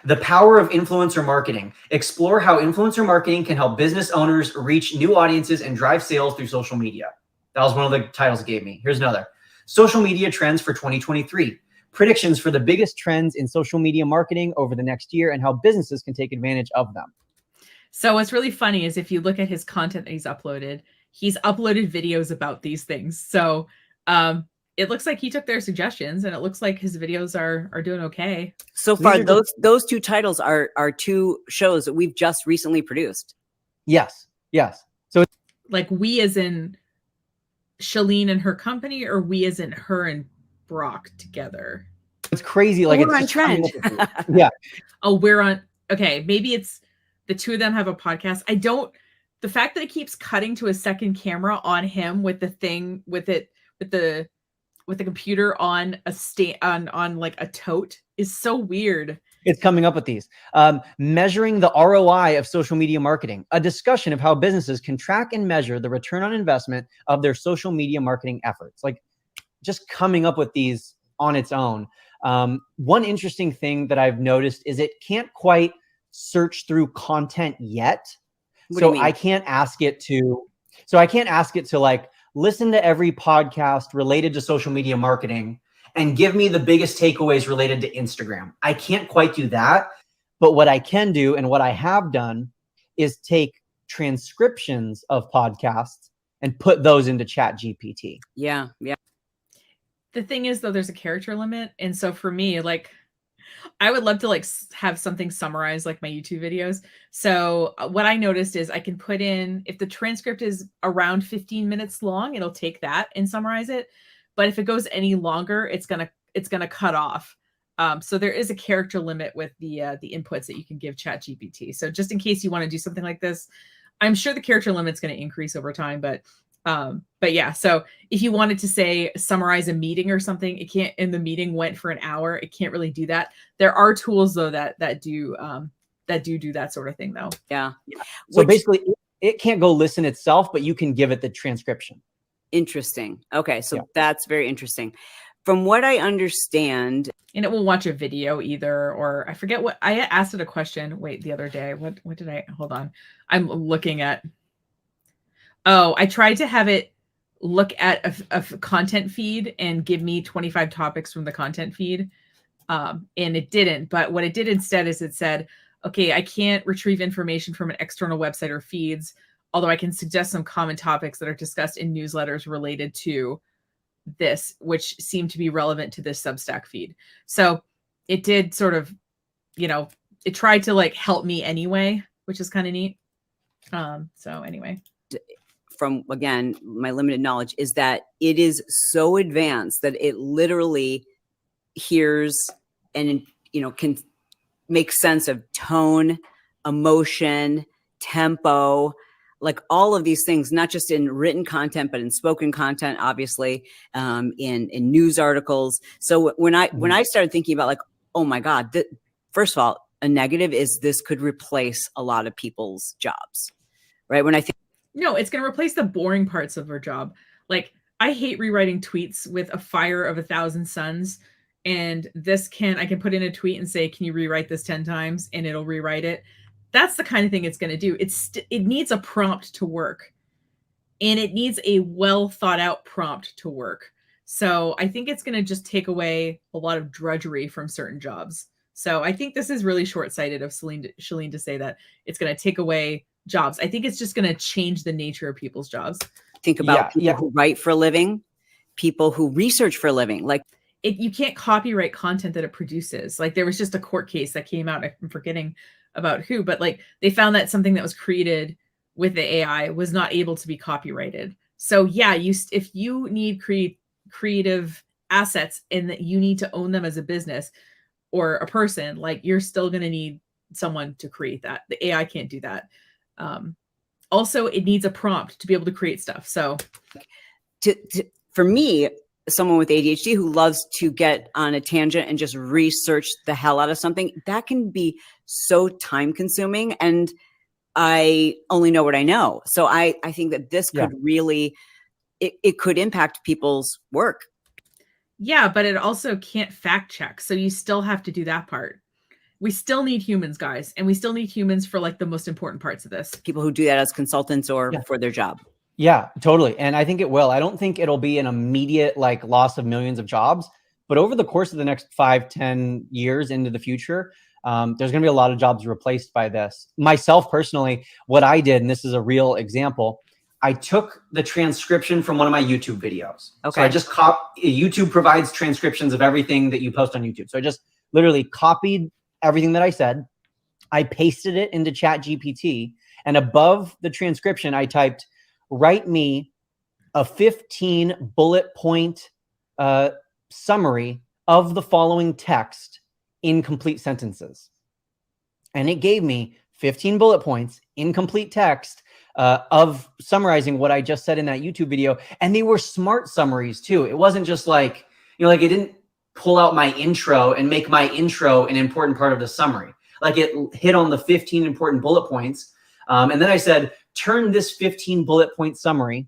The power of influencer marketing. Explore how influencer marketing can help business owners reach new audiences and drive sales through social media. That was one of the titles it gave me. Here's another. Social media trends for 2023. Predictions for the biggest trends in social media marketing over the next year and how businesses can take advantage of them. So what's really funny is if you look at his content that he's uploaded videos about these things. So it looks like he took their suggestions, and it looks like his videos are doing okay. So far, those two titles are two shows that we've just recently produced. Yes. So it's like we as in Shalene and her company, or we as in her and Brock together? It's crazy. Like we're on trend. Yeah. Oh, we're on. Okay, maybe it's the two of them have a podcast. The fact that it keeps cutting to a second camera on him with the thing with the computer on on like a tote is so weird. It's coming up with these. Measuring the ROI of social media marketing, a discussion of how businesses can track and measure the return on investment of their social media marketing efforts. Like just coming up with these on its own. One interesting thing that I've noticed is it can't quite search through content yet. So I can't ask it to like listen to every podcast related to social media marketing and give me the biggest takeaways related to Instagram. I can't quite do that. But what I can do, and what I have done, is take transcriptions of podcasts and put those into ChatGPT. Yeah. The thing is, though, there's a character limit. And so for me, like, I would love to like have something summarize like my YouTube videos. So what I noticed is I can put in, if the transcript is around 15 minutes long, it'll take that and summarize it. But if it goes any longer, it's gonna cut off. So there is a character limit with the inputs that you can give ChatGPT. So just in case you want to do something like this, I'm sure the character limit's going to increase over time, but yeah, so if you wanted to say summarize a meeting or something, it can't, and the meeting went for an hour, it can't really do that. There are tools though that do that sort of thing though. Yeah. So basically it can't go listen itself, but you can give it the transcription. Interesting. Okay. So that's very interesting. From what I understand, and it will watch a video either, or I forget what I asked it a question. Wait, the other day, what did I, hold on. I'm looking at, oh, I tried to have it look at a content feed and give me 25 topics from the content feed. And it didn't, but what it did instead is it said, okay, I can't retrieve information from an external website or feeds, although I can suggest some common topics that are discussed in newsletters related to this, which seemed to be relevant to this Substack feed. So it did sort of, it tried to like help me anyway, which is kind of neat. So anyway, from, again, my limited knowledge is that it is so advanced that it literally hears and, can make sense of tone, emotion, tempo, like all of these things, not just in written content, but in spoken content, obviously, in news articles. So when I started thinking about like, oh my God, first of all, a negative is this could replace a lot of people's jobs, right? When I think, no, it's going to replace the boring parts of our job. Like, I hate rewriting tweets with a fire of 1,000 suns. And I can put in a tweet and say, can you rewrite this 10 times? And it'll rewrite it. That's the kind of thing it's going to do. It needs a prompt to work, and it needs a well thought out prompt to work. So I think it's going to just take away a lot of drudgery from certain jobs. So I think this is really short-sighted of Shalene to say that it's going to take away jobs. I think it's just going to change the nature of people's jobs. Think about people who write for a living, people who research for a living. Like, you can't copyright content that it produces. Like, there was just a court case that came out, I'm forgetting about who, but like they found that something that was created with the AI was not able to be copyrighted. So yeah, if you need creative assets and that you need to own them as a business or a person, like you're still going to need someone to create that. The AI can't do that. Also, it needs a prompt to be able to create stuff. So for me, someone with ADHD who loves to get on a tangent and just research the hell out of something, that can be so time consuming. And I only know what I know. So I think that this could really, it could impact people's work. Yeah, but it also can't fact check. So you still have to do that part. We still need humans, guys. And we still need humans for like the most important parts of this. People who do that as consultants or for their job. Yeah, totally. And I think it will. I don't think it'll be an immediate like loss of millions of jobs, but over the course of the next 5-10 years into the future, there's going to be a lot of jobs replaced by this. Myself personally, what I did, and this is a real example, I took the transcription from one of my YouTube videos. Okay. So I just YouTube provides transcriptions of everything that you post on YouTube. So I just literally copied everything that I said. I pasted it into ChatGPT, and above the transcription, I typed, write me a 15 bullet point summary of the following text in complete sentences. And it gave me 15 bullet points in complete text of summarizing what I just said in that YouTube video. And they were smart summaries too. It wasn't just like, like it didn't pull out my intro and make my intro an important part of the summary. Like it hit on the 15 important bullet points. And then I said, turn this 15 bullet point summary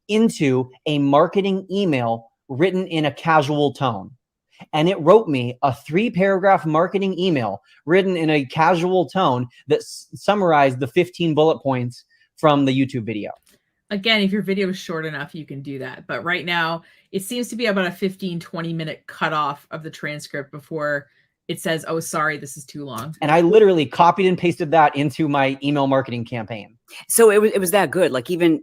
into a marketing email written in a casual tone. And it wrote me a 3-paragraph marketing email written in a casual tone that summarized the 15 bullet points from the YouTube video. Again, if your video is short enough, you can do that. But right now, it seems to be about a 15-20 minute cutoff of the transcript before it says, oh, sorry, this is too long. And I literally copied and pasted that into my email marketing campaign. So it was that good. Like even,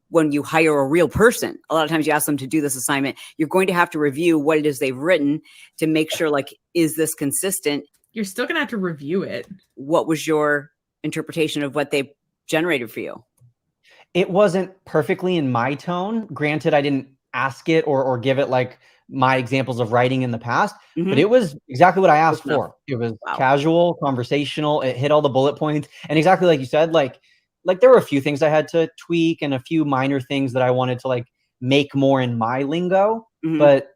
when you hire a real person, a lot of times you ask them to do this assignment, you're going to have to review what it is they've written to make sure, like, is this consistent? You're still going to have to review it. What was your interpretation of what they generated for you? It wasn't perfectly in my tone. Granted, I didn't ask it or give it like my examples of writing in the past, but it was exactly what I asked for. It was casual, conversational. It hit all the bullet points. And exactly like you said, like there were a few things I had to tweak and a few minor things that I wanted to like make more in my lingo, but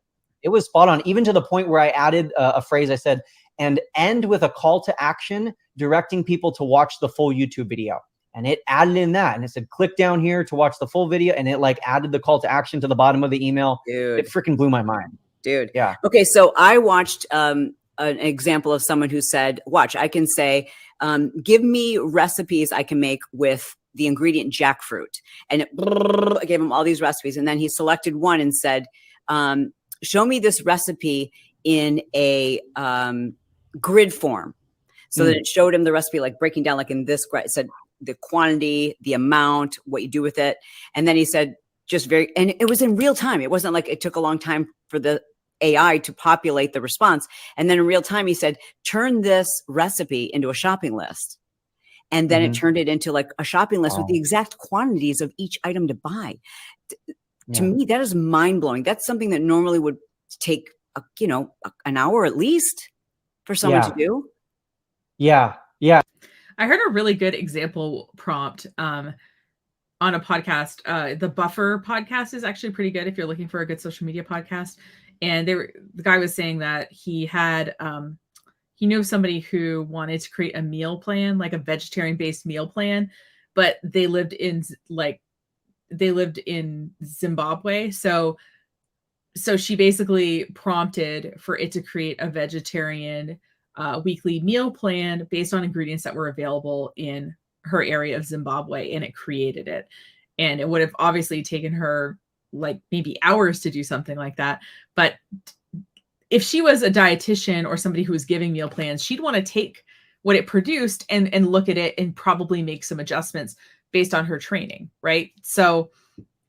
it was spot on, even to the point where I added a phrase. I said, and end with a call to action, directing people to watch the full YouTube video. And it added in that, and it said, click down here to watch the full video. And it like added the call to action to the bottom of the email. Dude. It freaking blew my mind. dude. Yeah. Okay, so I watched an example of someone who said, watch, I can say, give me recipes I can make with the ingredient jackfruit. And I gave him all these recipes. And then he selected one and said, show me this recipe in a grid form. So that it showed him the recipe, like breaking down, like in this, it said the quantity, the amount, what you do with it. And then he said, and it was in real time. It wasn't like it took a long time for the AI to populate the response. And then in real time, he said, turn this recipe into a shopping list. And then it turned it into like a shopping list with the exact quantities of each item to buy. To me, that is mind blowing. That's something that normally would take, an hour at least for someone to do. Yeah. I heard a really good example prompt on a podcast. The Buffer podcast is actually pretty good if you're looking for a good social media podcast. And the guy was saying that he had he knew somebody who wanted to create a meal plan, like a vegetarian-based meal plan, but they lived in Zimbabwe. So she basically prompted for it to create a vegetarian weekly meal plan based on ingredients that were available in her area of Zimbabwe, and it created it. And it would have obviously taken her like maybe hours to do something like that. But if she was a dietitian or somebody who was giving meal plans, she'd want to take what it produced and look at it and probably make some adjustments based on her training, right? So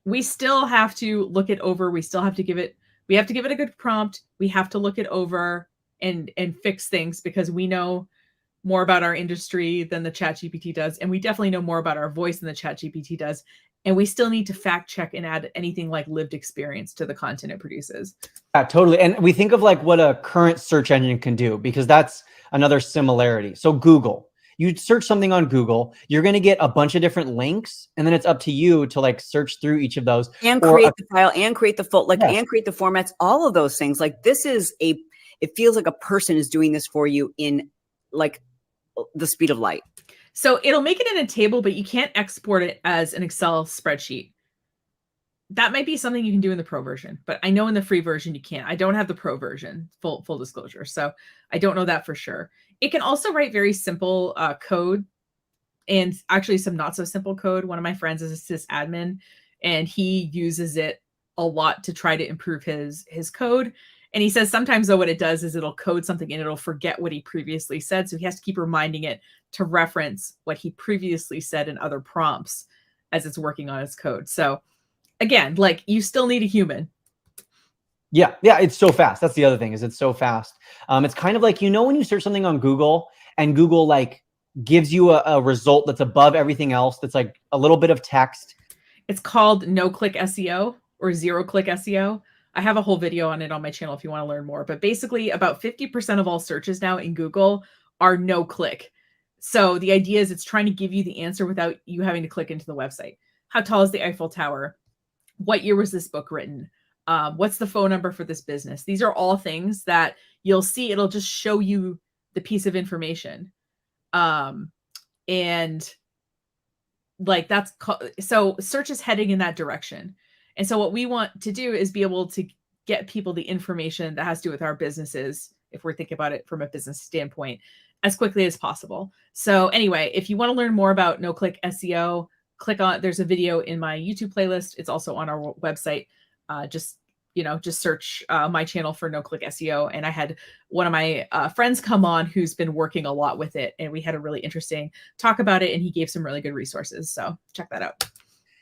we still have to look it over. We have to give it a good prompt. We have to look it over and fix things, because we know more about our industry than the ChatGPT does. And we definitely know more about our voice than the ChatGPT does. And we still need to fact check and add anything like lived experience to the content it produces. Yeah, totally. And we think of like what a current search engine can do, because that's another similarity. So Google, you search something on Google, you're going to get a bunch of different links, and then it's up to you to like search through each of those and create the file and create the and create the formats, all of those things. Like it feels like a person is doing this for you in like the speed of light. So it'll make it in a table, but you can't export it as an Excel spreadsheet. That might be something you can do in the pro version, but I know in the free version you can't. I don't have the pro version, full disclosure. So I don't know that for sure. It can also write very simple code, and actually some not so simple code. One of my friends is a sysadmin, and he uses it a lot to try to improve his code. And he says sometimes though what it does is it'll code something and it'll forget what he previously said. So he has to keep reminding it to reference what he previously said in other prompts as it's working on his code. So again, like you still need a human. Yeah, it's so fast. That's the other thing, is it's so fast. It's kind of like, when you search something on Google and Google like gives you a result that's above everything else, that's like a little bit of text. It's called no-click SEO or zero-click SEO. I have a whole video on it on my channel if you want to learn more. But basically about 50% of all searches now in Google are no-click. So the idea is it's trying to give you the answer without you having to click into the website. How tall is the Eiffel Tower? What year was this book written? What's the phone number for this business? These are all things that you'll see. It'll just show you the piece of information. And like so search is heading in that direction. And so what we want to do is be able to get people the information that has to do with our businesses, if we're thinking about it from a business standpoint, as quickly as possible. So anyway, if you want to learn more about no-click SEO, there's a video in my YouTube playlist. It's also on our website. Just search my channel for no-click SEO. And I had one of my friends come on who's been working a lot with it. And we had a really interesting talk about it. And he gave some really good resources. So check that out.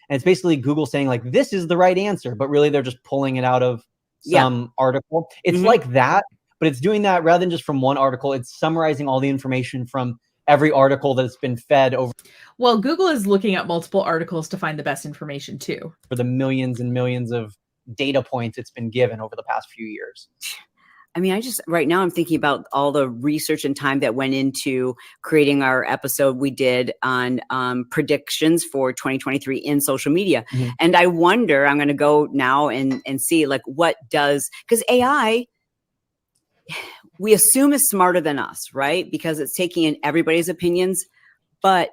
And it's basically Google saying like, this is the right answer, but really they're just pulling it out of some article. It's like that, but it's doing that rather than just from one article. It's summarizing all the information from every article that's been fed over. Well, Google is looking at multiple articles to find the best information too. For the millions and millions of data points it's been given over the past few years. I mean, right now I'm thinking about all the research and time that went into creating our episode we did on predictions for 2023 in social media. Mm-hmm. And I wonder, I'm going to go now and see like because AI, we assume is smarter than us, right? Because it's taking in everybody's opinions, but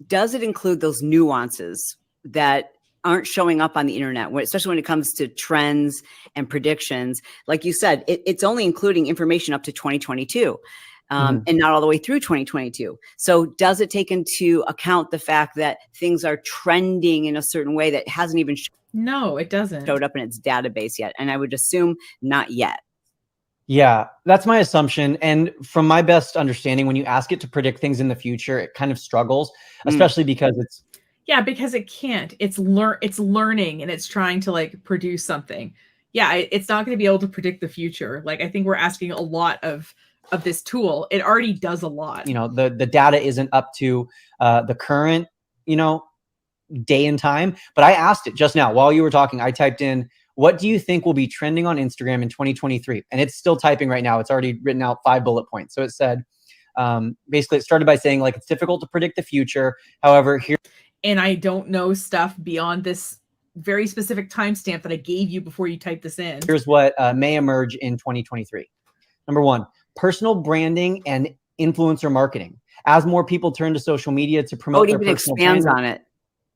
does it include those nuances that aren't showing up on the internet, especially when it comes to trends and predictions. Like you said, it's only including information up to 2022. And not all the way through 2022. So does it take into account the fact that things are trending in a certain way that hasn't even No, it doesn't. showed up in its database yet? And I would assume not yet. Yeah, that's my assumption. And from my best understanding, when you ask it to predict things in the future, it kind of struggles, especially because it's Yeah, because it can't. It's learning and it's trying to like produce something. Yeah, it's not going to be able to predict the future. Like I think we're asking a lot of this tool. It already does a lot. you know, the data isn't up to the current, you know, day and time. But I asked it just now while you were talking. I typed in, what do you think will be trending on Instagram in 2023? And it's still typing right now. It's already written out 5 bullet points. So it said, basically it started by saying like, it's difficult to predict the future. However, here. And I don't know stuff beyond this very specific timestamp that I gave you before you typed this in. Here's what may emerge in 2023. Number 1, personal branding and influencer marketing. As more people turn to social media to promote their even personal expands brand, on it.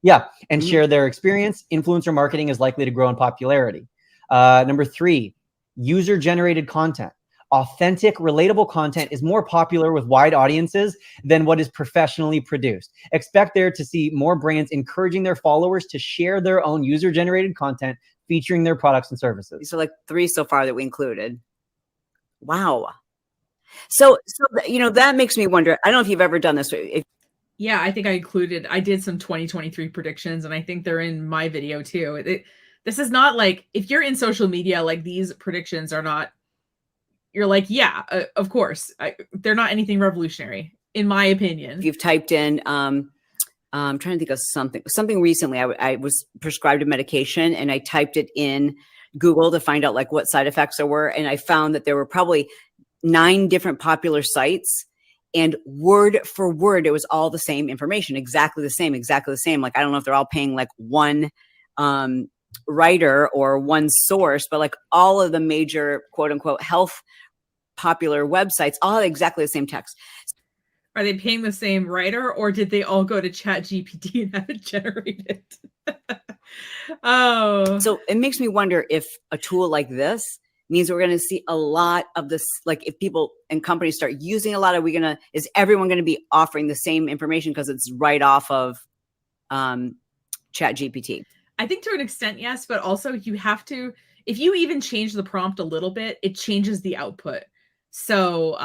yeah, and share their experience, influencer marketing is likely to grow in popularity. Number 3, user-generated content. Authentic, relatable content is more popular with wide audiences than what is professionally produced. Expect there to see more brands encouraging their followers to share their own user-generated content featuring their products and services. These are like 3 so far that we included. Wow. So you know, that makes me wonder. I don't know if you've ever done this. Yeah, I think I did some 2023 predictions and I think they're in my video too. This is not like, if you're in social media, like these predictions are not, you're like, yeah, of course. They're not anything revolutionary, in my opinion. If you've typed in, I'm trying to think of something recently. I was prescribed a medication and I typed it in Google to find out like what side effects there were. And I found that there were probably 9 different popular sites, and word for word, it was all the same information, exactly the same. Like, I don't know if they're all paying like one writer or one source, but like all of the major quote unquote health popular websites all have exactly the same text. Are they paying the same writer, or did they all go to ChatGPT and have it generated? Oh. So it makes me wonder if a tool like this means we're going to see a lot of this. Like if people and companies start using a lot, is everyone going to be offering the same information because it's right off of ChatGPT? I think to an extent, yes, but also you have to, if you even change the prompt a little bit, it changes the output. So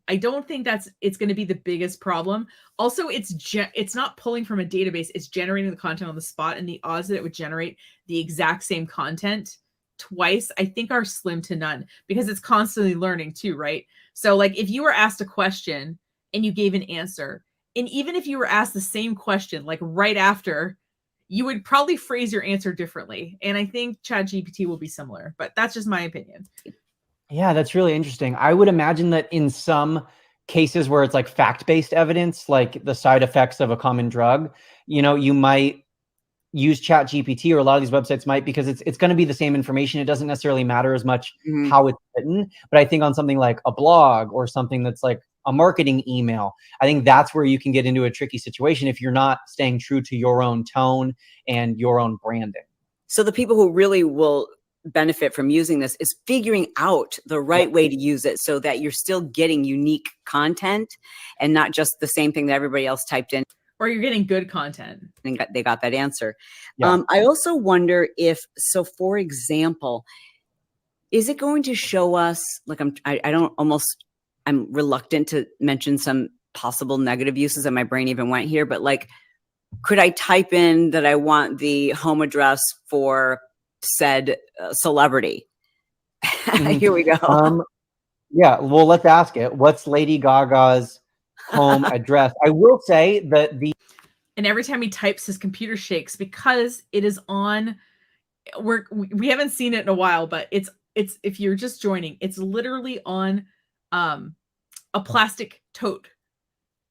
I don't think it's going to be the biggest problem. Also, it's not pulling from a database, it's generating the content on the spot, and the odds that it would generate the exact same content twice, I think, are slim to none, because it's constantly learning too, right? So like if you were asked a question and you gave an answer, and even if you were asked the same question like right after, you would probably phrase your answer differently. And I think ChatGPT will be similar, but that's just my opinion. Yeah, that's really interesting. I would imagine that in some cases where it's like fact-based evidence, like the side effects of a common drug, you know, you might use ChatGPT, or a lot of these websites might, because it's going to be the same information. It doesn't necessarily matter as much how it's written. But I think on something like a blog or something that's like a marketing email, I think that's where you can get into a tricky situation if you're not staying true to your own tone and your own branding. So the people who really will benefit from using this is figuring out the right way to use it so that you're still getting unique content and not just the same thing that everybody else typed in. Or you're getting good content. And they got that answer. Yeah. I also wonder if, so for example, is it going to show us, like I'm reluctant to mention some possible negative uses, and my brain even went here, but like, could I type in that I want the home address for said celebrity? Here we go. Yeah, well, let's ask it. What's Lady Gaga's home address? I will say that and every time he types, his computer shakes because it is on. We haven't seen it in a while, but it's if you're just joining, it's literally on a plastic tote,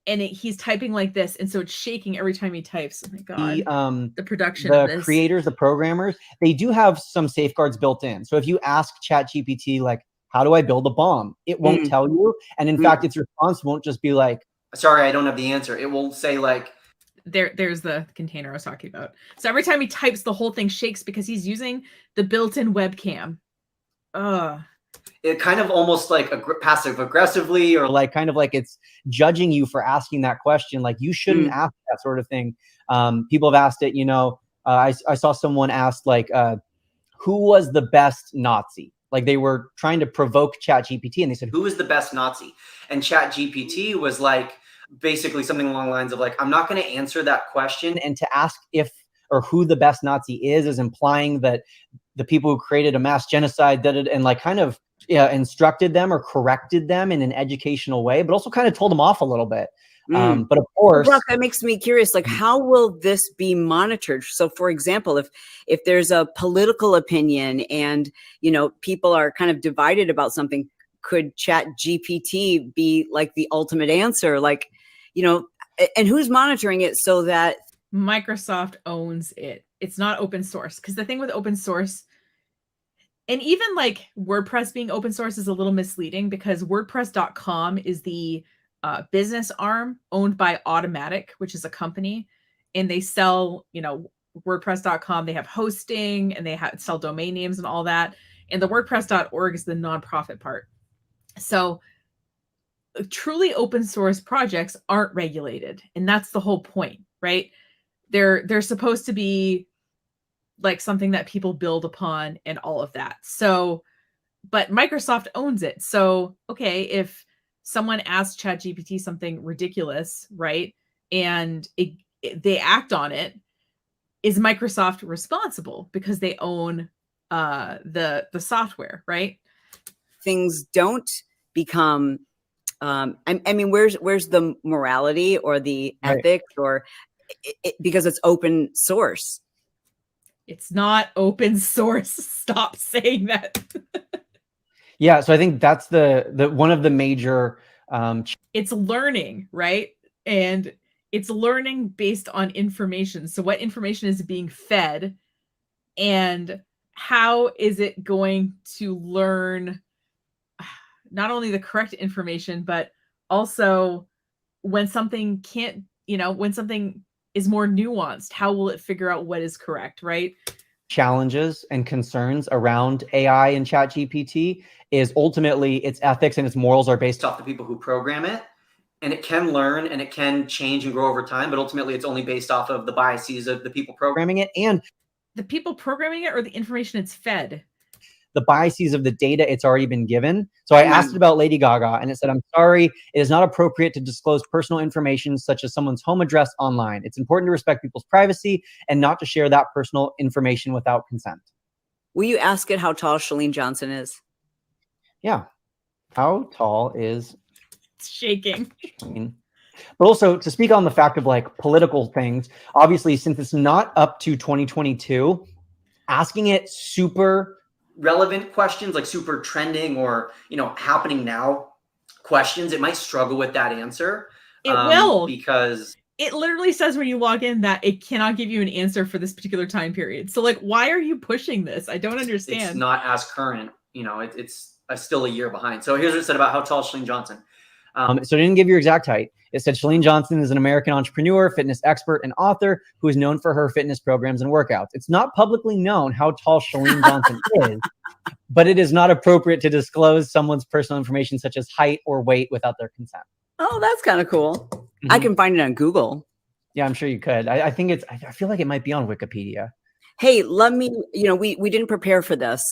and he's typing like this, and so it's shaking every time he types. Oh my god! The production, of this. Creators, the programmers, they do have some safeguards built in. So if you ask ChatGPT, like, how do I build a bomb? It won't tell you. And in fact, its response won't just be like, sorry, I don't have the answer. It will say like, there's the container I was talking about. So every time he types, the whole thing shakes because he's using the built-in webcam. It kind of almost like passive aggressively, or like kind of like it's judging you for asking that question. Like you shouldn't ask that sort of thing. People have asked it, you know, I saw someone ask like, who was the best Nazi? Like they were trying to provoke ChatGPT and they said, who is the best Nazi? And ChatGPT was like, basically something along the lines of like, I'm not going to answer that question. and to ask if or who the best Nazi is implying that the people who created a mass genocide did it, and like kind of instructed them or corrected them in an educational way, but also kind of told them off a little bit. But of course, Brock, that makes me curious. Like, how will this be monitored? So, for example, if there's a political opinion and you know people are kind of divided about something, could Chat GPT be like the ultimate answer? Like, you know, and who's monitoring it so that Microsoft owns it? It's not open source, because the thing with open source, and even like WordPress being open source, is a little misleading, because WordPress.com is the business arm owned by Automatic, which is a company, and they sell, you know, WordPress.com. They have hosting and they sell domain names and all that. And the WordPress.org is the nonprofit part. So truly open source projects aren't regulated, and that's the whole point, right? They're supposed to be like something that people build upon and all of that. So, but Microsoft owns it. So, okay, if someone asks ChatGPT something ridiculous, right, and they act on it, is Microsoft responsible because they own the software, right? things don't become I mean, where's the morality or the ethics or because it's open source? It's not open source. Stop saying that. yeah. So I think that's the one of the major. It's learning, right? And it's learning based on information. So what information is being fed, and how is it going to learn not only the correct information, but also when something can't, you know, when something is more nuanced, how will it figure out what is correct, right? Challenges and concerns around AI and ChatGPT is ultimately its ethics and its morals are based off the people who program it, and it can learn and it can change and grow over time, but ultimately it's only based off of the biases of the people programming it and the people programming it, or the information it's fed. The biases of the data it's already been given. So I asked it about Lady Gaga and it said, I'm sorry, it is not appropriate to disclose personal information such as someone's home address online. It's important to respect people's privacy and not to share that personal information without consent. Will you ask it how tall Chalene Johnson is? Yeah. How tall is it's shaking? But also to speak on the fact of like political things, obviously, since it's not up to 2022, asking it super relevant questions, like super trending or, you know, happening now questions, it might struggle with that answer. It will, because it literally says when you log in that it cannot give you an answer for this particular time period. So like, why are you pushing this? I don't understand. It's not as current, you know, it's still a year behind. So here's what it said about how tall Chalene Johnson. So it didn't give your exact height. It said Chalene Johnson is an American entrepreneur, fitness expert, and author who is known for her fitness programs and workouts. It's not publicly known how tall Chalene Johnson is, but it is not appropriate to disclose someone's personal information such as height or weight without their consent. Oh, that's kind of cool. I can find it on Google. Yeah, I'm sure you could. I think it's, I feel like it might be on Wikipedia. Hey, let me, you know, we didn't prepare for this.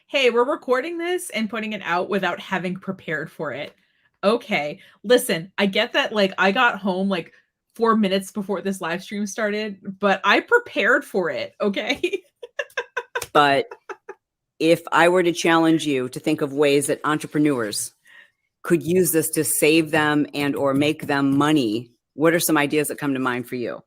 Hey, we're recording this and putting it out without having prepared for it. Okay, listen, I get that, like, I got home like 4 minutes before this live stream started, but I prepared for it, okay? But if I were to challenge you to think of ways that entrepreneurs could use this to save them and or make them money, what are some ideas that come to mind for you?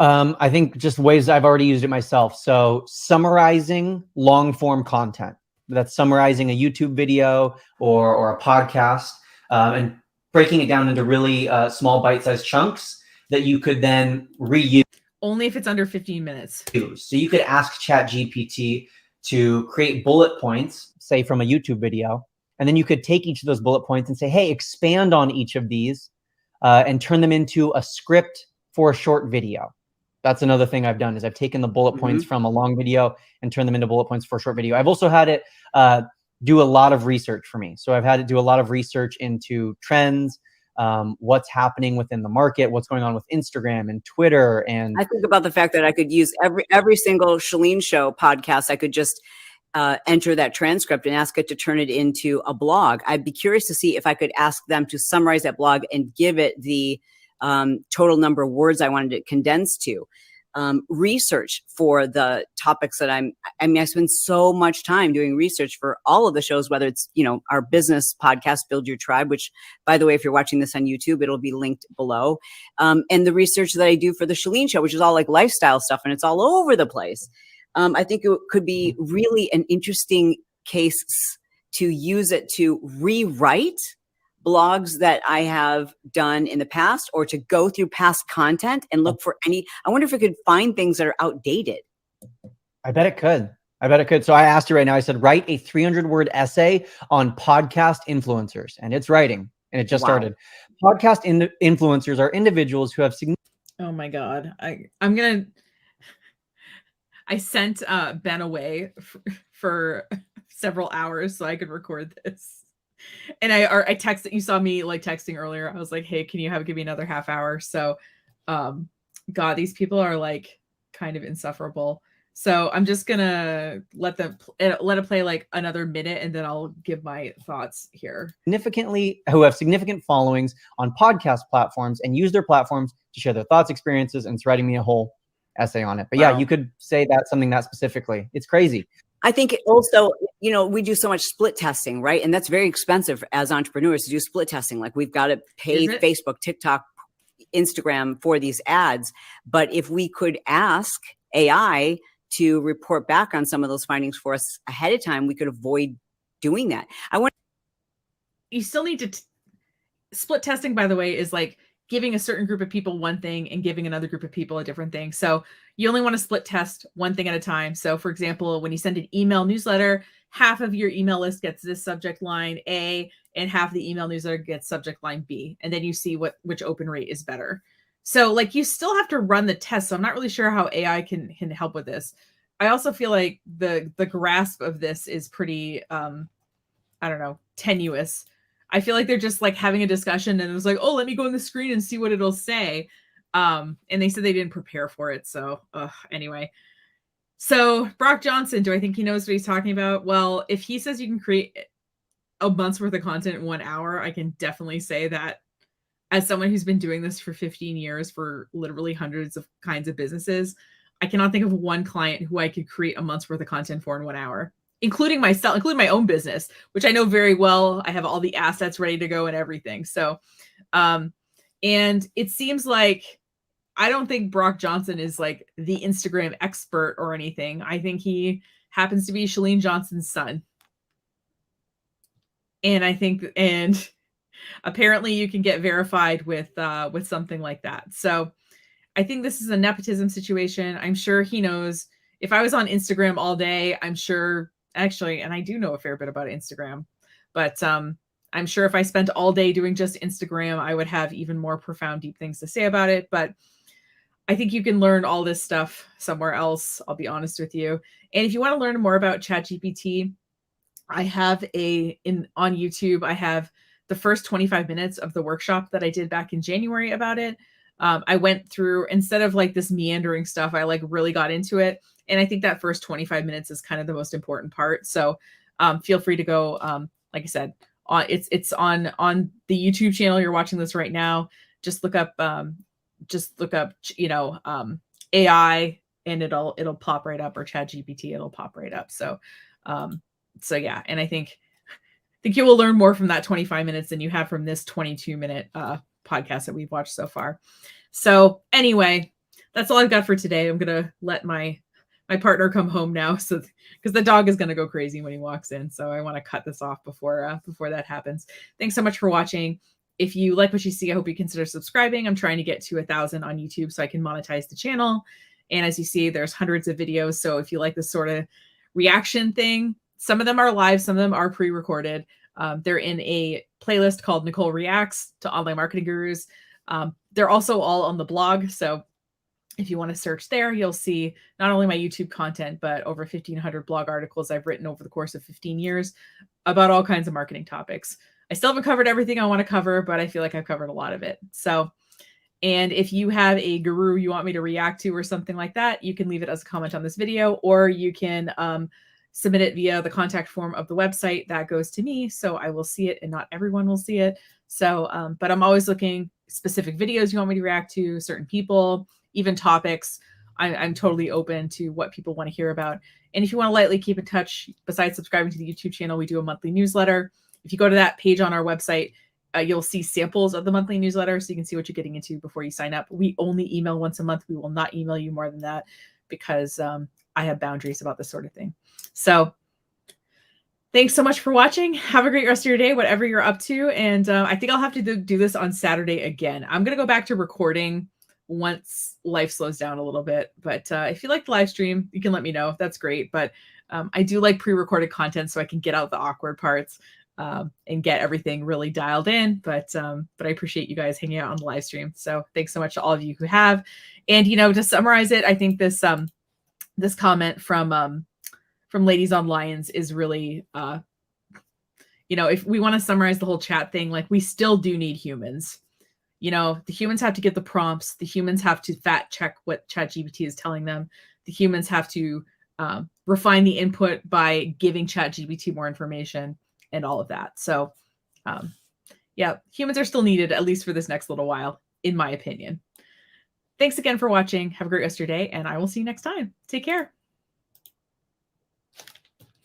I think just ways I've already used it myself. So summarizing long form content, that's summarizing a YouTube video or a podcast, and breaking it down into really small bite-sized chunks that you could then reuse. Only if it's under 15 minutes. So you could ask ChatGPT to create bullet points, say from a YouTube video, and then you could take each of those bullet points and say, hey, expand on each of these and turn them into a script for a short video. That's another thing I've done is I've taken the bullet points from a long video and turned them into bullet points for a short video. I've also had it do a lot of research for me. So I've had to do a lot of research into trends, what's happening within the market, what's going on with Instagram and Twitter. And I think about the fact that I could use every single Shalene Show podcast. I could just enter that transcript and ask it to turn it into a blog. I'd be curious to see if I could ask them to summarize that blog and give it the total number of words I wanted it condensed to. Research for the topics that I spend so much time doing research for all of the shows, whether it's, our business podcast, Build Your Tribe, which, by the way, if you're watching this on YouTube, it'll be linked below. And the research that I do for the Shalene Show, which is all like lifestyle stuff, and it's all over the place. I think it could be really an interesting case to use it to rewrite blogs that I have done in the past, or to go through past content and look for I wonder if it could find things that are outdated. I bet it could. So I asked you right now, I said, write a 300-word essay on podcast influencers, and it's writing, and it just started. Podcast influencers are individuals who have Oh my God. I sent Ben away for several hours so I could record this. And I texted, you saw me like texting earlier. I was like, hey, can you give me another half hour? So, God, these people are like kind of insufferable. So I'm just gonna let it play like another minute, and then I'll give my thoughts here. Who have significant followings on podcast platforms and use their platforms to share their thoughts, experiences, and it's writing me a whole essay on it. But yeah, you could say something that specifically. It's crazy. I think also, we do so much split testing, right? And that's very expensive as entrepreneurs to do split testing. Like, we've got to pay Facebook, TikTok, Instagram for these ads. But if we could ask AI to report back on some of those findings for us ahead of time, we could avoid doing that. You still need to split testing, by the way, is like giving a certain group of people one thing and giving another group of people a different thing. So you only want to split test one thing at a time. So for example, when you send an email newsletter, half of your email list gets this subject line A, and half the email newsletter gets subject line B. And then you see which open rate is better. So like, you still have to run the test. So I'm not really sure how AI can help with this. I also feel like the grasp of this is pretty, tenuous. I feel like they're just like having a discussion, and it was like, oh, let me go on the screen and see what it'll say. And they said they didn't prepare for it. So anyway, so Brock Johnson, do I think he knows what he's talking about? Well, if he says you can create a month's worth of content in 1 hour, I can definitely say that as someone who's been doing this for 15 years for literally hundreds of kinds of businesses, I cannot think of one client who I could create a month's worth of content for in 1 hour. Including myself, including my own business, which I know very well. I have all the assets ready to go and everything. So, and it seems like, I don't think Brock Johnson is like the Instagram expert or anything. I think he happens to be Shalene Johnson's son. And and apparently you can get verified with something like that. So I think this is a nepotism situation. I'm sure he knows. If I was on Instagram all day, I'm sure, actually, and I do know a fair bit about Instagram, but I'm sure if I spent all day doing just Instagram, I would have even more profound, deep things to say about it. But I think you can learn all this stuff somewhere else, I'll be honest with you. And if you want to learn more about ChatGPT, I have on YouTube, I have the first 25 minutes of the workshop that I did back in January about it. I went through, instead of like this meandering stuff, I like really got into it. And I think that first 25 minutes is kind of the most important part. So feel free to go, like I said, it's on the YouTube channel. You're watching this right now. Just look up, AI, and it'll pop right up, or ChatGPT, it'll pop right up. So yeah. And I think you will learn more from that 25 minutes than you have from this 22-minute podcast that we've watched so far. So anyway, that's all I've got for today. I'm going to let my partner come home now, so because the dog is going to go crazy when he walks in. So I want to cut this off before that happens. Thanks so much for watching. If you like what you see, I hope you consider subscribing. I'm trying to get to 1,000 on YouTube so I can monetize the channel. And as you see, there's hundreds of videos. So if you like this sort of reaction thing, some of them are live, some of them are pre-recorded. They're in a playlist called Nicole Reacts to Online Marketing Gurus. they're also all on the blog. So if you want to search there, you'll see not only my YouTube content, but over 1,500 blog articles I've written over the course of 15 years about all kinds of marketing topics. I still haven't covered everything I want to cover, but I feel like I've covered a lot of it. So, and if you have a guru you want me to react to or something like that, you can leave it as a comment on this video, or you can submit it via the contact form of the website. That goes to me, so I will see it and not everyone will see it. So, but I'm always looking specific videos you want me to react to, certain people, even topics. I'm totally open to what people want to hear about. And if you want to lightly keep in touch, besides subscribing to the YouTube channel, we do a monthly newsletter. If you go to that page on our website, you'll see samples of the monthly newsletter so you can see what you're getting into before you sign up. We only email once a month. We will not email you more than that because I have boundaries about this sort of thing. So thanks so much for watching. Have a great rest of your day, whatever you're up to. And I think I'll have to do this on Saturday again. I'm going to go back to recording once life slows down a little bit. But if you like the live stream, you can let me know. That's great. But I do like pre-recorded content so I can get out the awkward parts and get everything really dialed in. But I appreciate you guys hanging out on the live stream. So thanks so much to all of you who have. And, you know, to summarize it, I think this this comment from Ladies on Lions is really, you know, if we want to summarize the whole chat thing, like we still do need humans. You know, the humans have to get the prompts. The humans have to fact check what ChatGPT is telling them. The humans have to refine the input by giving ChatGPT more information and all of that. So, yeah, humans are still needed, at least for this next little while, in my opinion. Thanks again for watching. Have a great rest of your day, and I will see you next time. Take care.